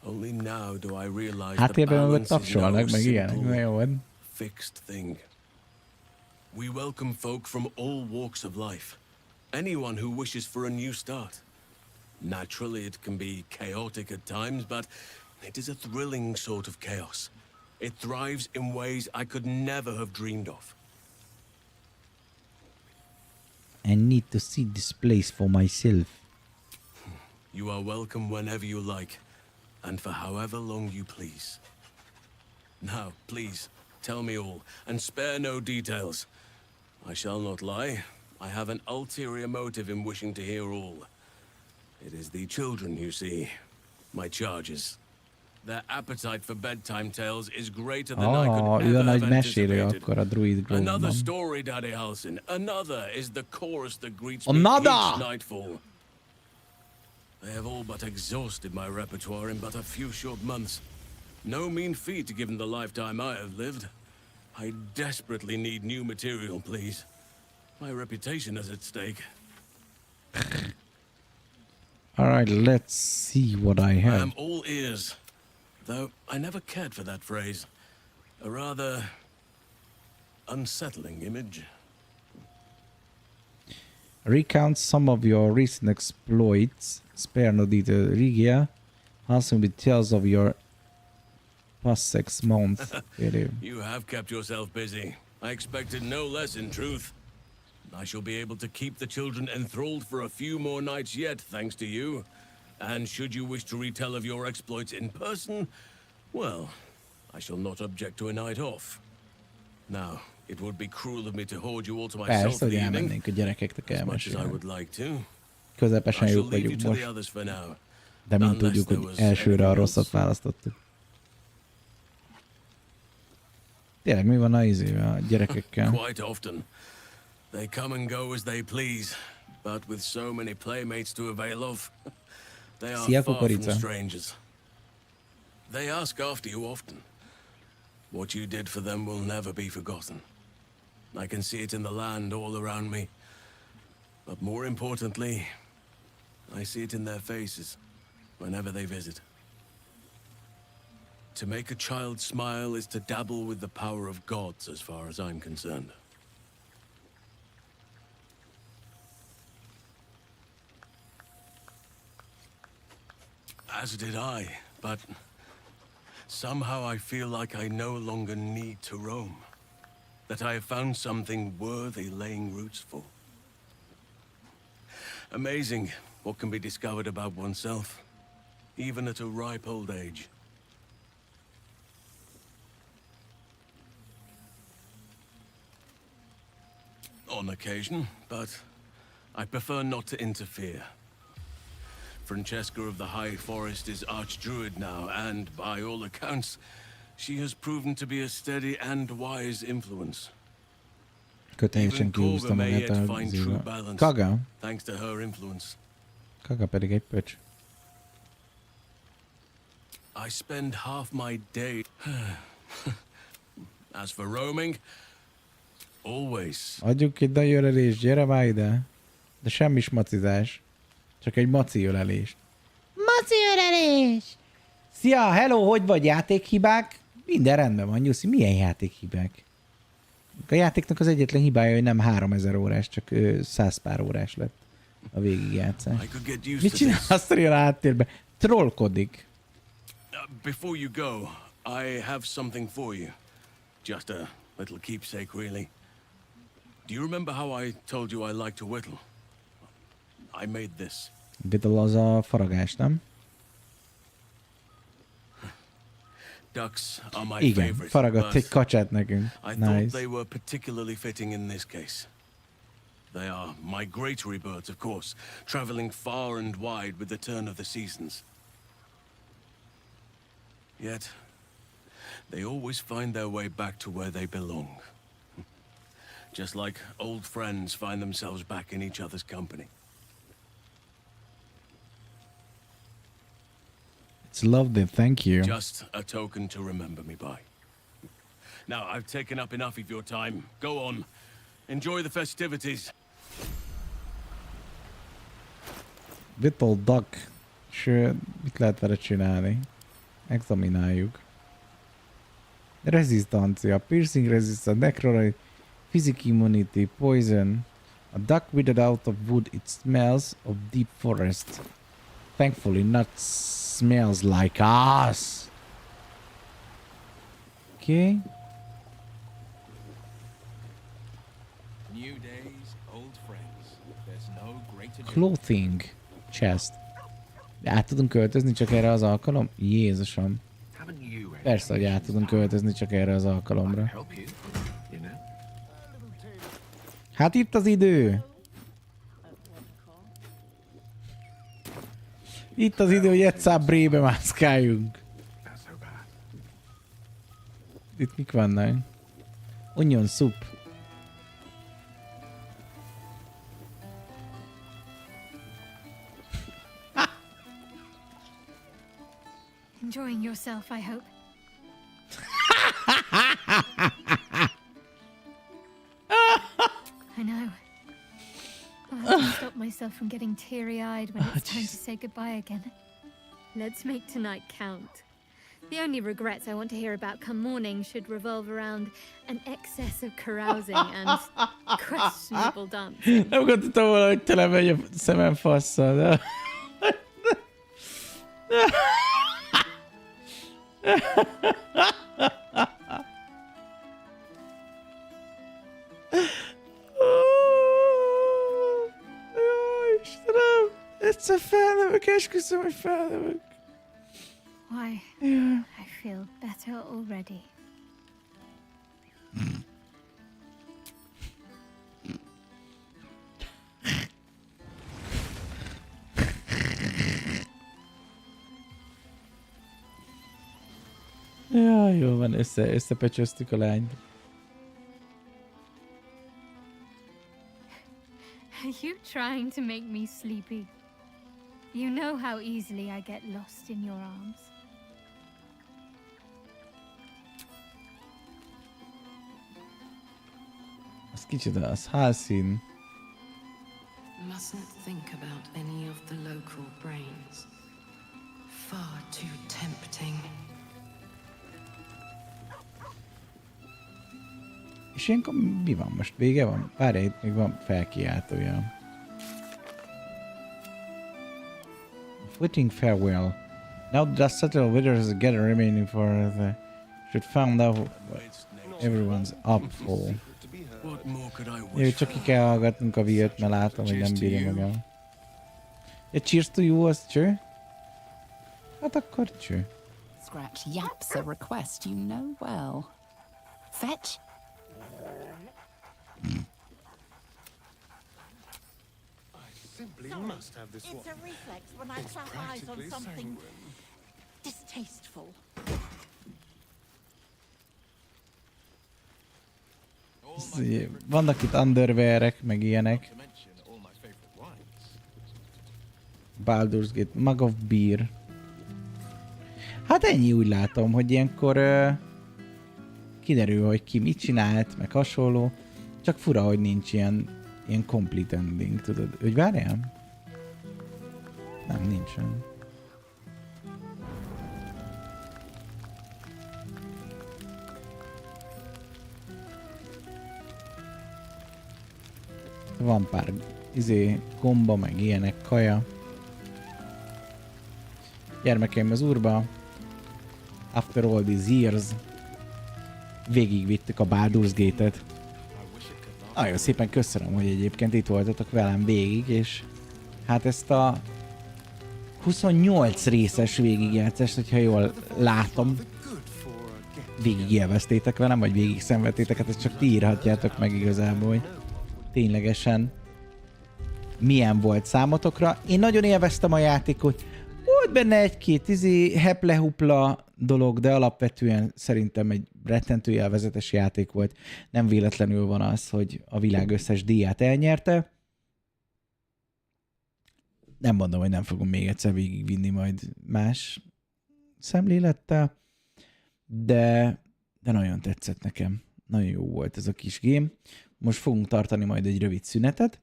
Only now do I realize that balance is no simple, fixed thing. We welcome folk from all walks of life. Anyone who wishes for a new start. Naturally, it can be chaotic at times, but it is a thrilling sort of chaos. It thrives in ways I could never have dreamed of. I need to see this place for myself. You are welcome whenever you like, and for however long you please. Now, please, tell me all, and spare no details. I shall not lie. I have an ulterior motive in wishing to hear all. It is the children, you see, my charges. Their appetite for bedtime tales is greater than I could ever have anticipated. Another story, Daddy Halsin. Another is the chorus that greets me each nightfall. They have all but exhausted my repertoire in but a few short months. No mean feat given the lifetime I have lived. I desperately need new material, please. My reputation is at stake. Alright, let's see what I have. I am all ears. Though I never cared for that phrase. A rather unsettling image. Recount some of your recent exploits. Spare no detail. Rigia, also with tales of your past 6 months. You have kept yourself busy. I expected no less in truth. I shall be able to keep the children enthralled for a few more nights yet, thanks to you. And should you wish to retell of your exploits in person, well, I shall not object to a night off. Now, it would be cruel of me to hoard you all to myself for the evening, as much as I would like to. Közepesen jók vagyunk most. De mint tudjuk, hogy elsőre a rosszat választottuk. Tényleg mi van a gyerekekkel? Quite often. They come and go as they please, but with so many playmates to avail of, they are far from strangers. They ask after you often. What you did for them will never be forgotten. I can see it in the land all around me. But more importantly, I see it in their faces. whenever they visit. To make a child smile is to dabble with the power of gods, as far as I'm concerned. As did I, but somehow I feel like I no longer need to roam. That I have found something worthy laying roots for. Amazing what can be discovered about oneself, even at a ripe old age. On occasion, but I prefer not to interfere. Francesca of the High Forest is Archdruid now, and by all accounts, she has proven to be a steady and wise influence. Köteljesen kihúzta magát a vízével. Kaga? Thanks to her influence. Kaga pedig egy pöcs. I spend half my day. As for roaming, always. Adjuk egy nagy ölelést, gyere már ide. De semmis macizás. Csak egy maci ölelést. Maci ölelés! Szia, hello, hogy vagy? Játékhibák? Minden rendben van, Nyuszi. Milyen játékhibák? A játéknak az egyetlen hibája, hogy nem 3000 órás, csak 100 pár órás lett a végigjátszás. Mit csinál azt a háttérben? Trollkodik. Before you go, I have something for you. Just a little keepsake, really. Do you remember how I told you I like to whittle? I made this. Whittle az a faragás, nem? Ducks are my Igen, favorite. faragott egy kacsát nekünk. I Nice. thought they were particularly fitting in this case. They are migratory birds, of course, traveling far and wide with the turn of the seasons. Yet, they always find their way back to where they belong. Just like old friends find themselves back in each other's company. It's lovely, thank you. Just a token to remember me by. Now, I've taken up enough of your time. Go on. Enjoy the festivities. Whittle duck. És mit lehet vele csinálni? Examináljuk. Rezisztancia, piercing resistance, necrotic, physic immunity, poison. A duck withered out of wood, it smells of deep forest. Thankfully not smells like us. Okay. New days, old friends. There's no greater Clothing chest. Át tudunk költözni csak erre az alkalom? Jézusom. Persze, hogy át tudunk költözni csak erre az alkalomra. Hát itt az idő! Itt az idő, hogy egyszer brébe mászkáljunk. Itt mik vannak? Onion soup. Enjoying yourself, I hope. I know. I'll have to stop myself from getting teary-eyed when it's time to say goodbye again. Let's make tonight count. The only regrets I want to hear about come morning should revolve around an excess of carousing and questionable dancing. Nem gondoltam volna, hogy tele megy a szemem fasszal, de... Istenem, egyszer felnövök, esküszöm, hogy felnövök. Why? Yeah. I feel better already. Ja, jó van, összepecsöztük a lányt. Are you trying to make me sleepy? You know how easily I get lost in your arms. Az kicsoda, az hálszín. Mustn't think about any of the local brains. És ilyenkor mi van most? Vége van? Várj, itt még van felkiáltója. Fleeting farewell. Now the dust settle, withers gather remaining for the... should found out everyone's up for. Jó, csak ki kell hallgatnunk a viőt, mert látom, hogy nem bírja magam. Yeah, cheers to you, az cső? Hát akkor cső. Scratch yaps a request you know well. Fetch. Simply must have this one. It's a reflex when I clap eyes on something distasteful. Vannak itt underwearek, meg ilyenek. Baldur's Gate, Mug of Beer. Hát ennyi, úgy látom, hogy ilyenkor kiderül, hogy ki mit csinált, meg hasonló. Csak fura, hogy nincs ilyen complete ending, tudod. Hogy várjál? Nem, nincsen. Van pár gomba, meg ilyenek, kaja. Gyermekeim az úrba. After all these years. Végigvittük a Baldur's Gate-et. Nagyon szépen köszönöm, hogy egyébként itt voltatok velem végig, és hát ezt a 28 részes végigjátszást, hogyha jól látom, végigélveztétek velem, vagy végig szenvedtétek, hát ezt csak ti írhatjátok meg igazából, hogy ténylegesen milyen volt számotokra. Én nagyon élveztem a játékot, volt benne egy-két heple-hupla dolog, de alapvetően szerintem egy rettentő élvezetes játék volt. Nem véletlenül van az, hogy a világ összes díját elnyerte. Nem mondom, hogy nem fogom még egyszer végigvinni majd más szemlélettel, de nagyon tetszett nekem. Nagyon jó volt ez a kis game. Most fogunk tartani majd egy rövid szünetet.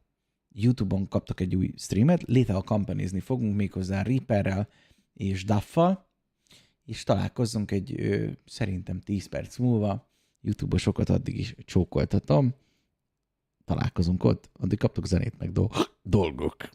YouTube-on kaptak egy új streamet, Lethal Company-zni fogunk méghozzá Reaperrel és Duffal, és találkozzunk egy szerintem 10 perc múlva. YouTube-osokat addig is csókoltatom. Találkozunk ott, addig kaptok zenét meg dolgok.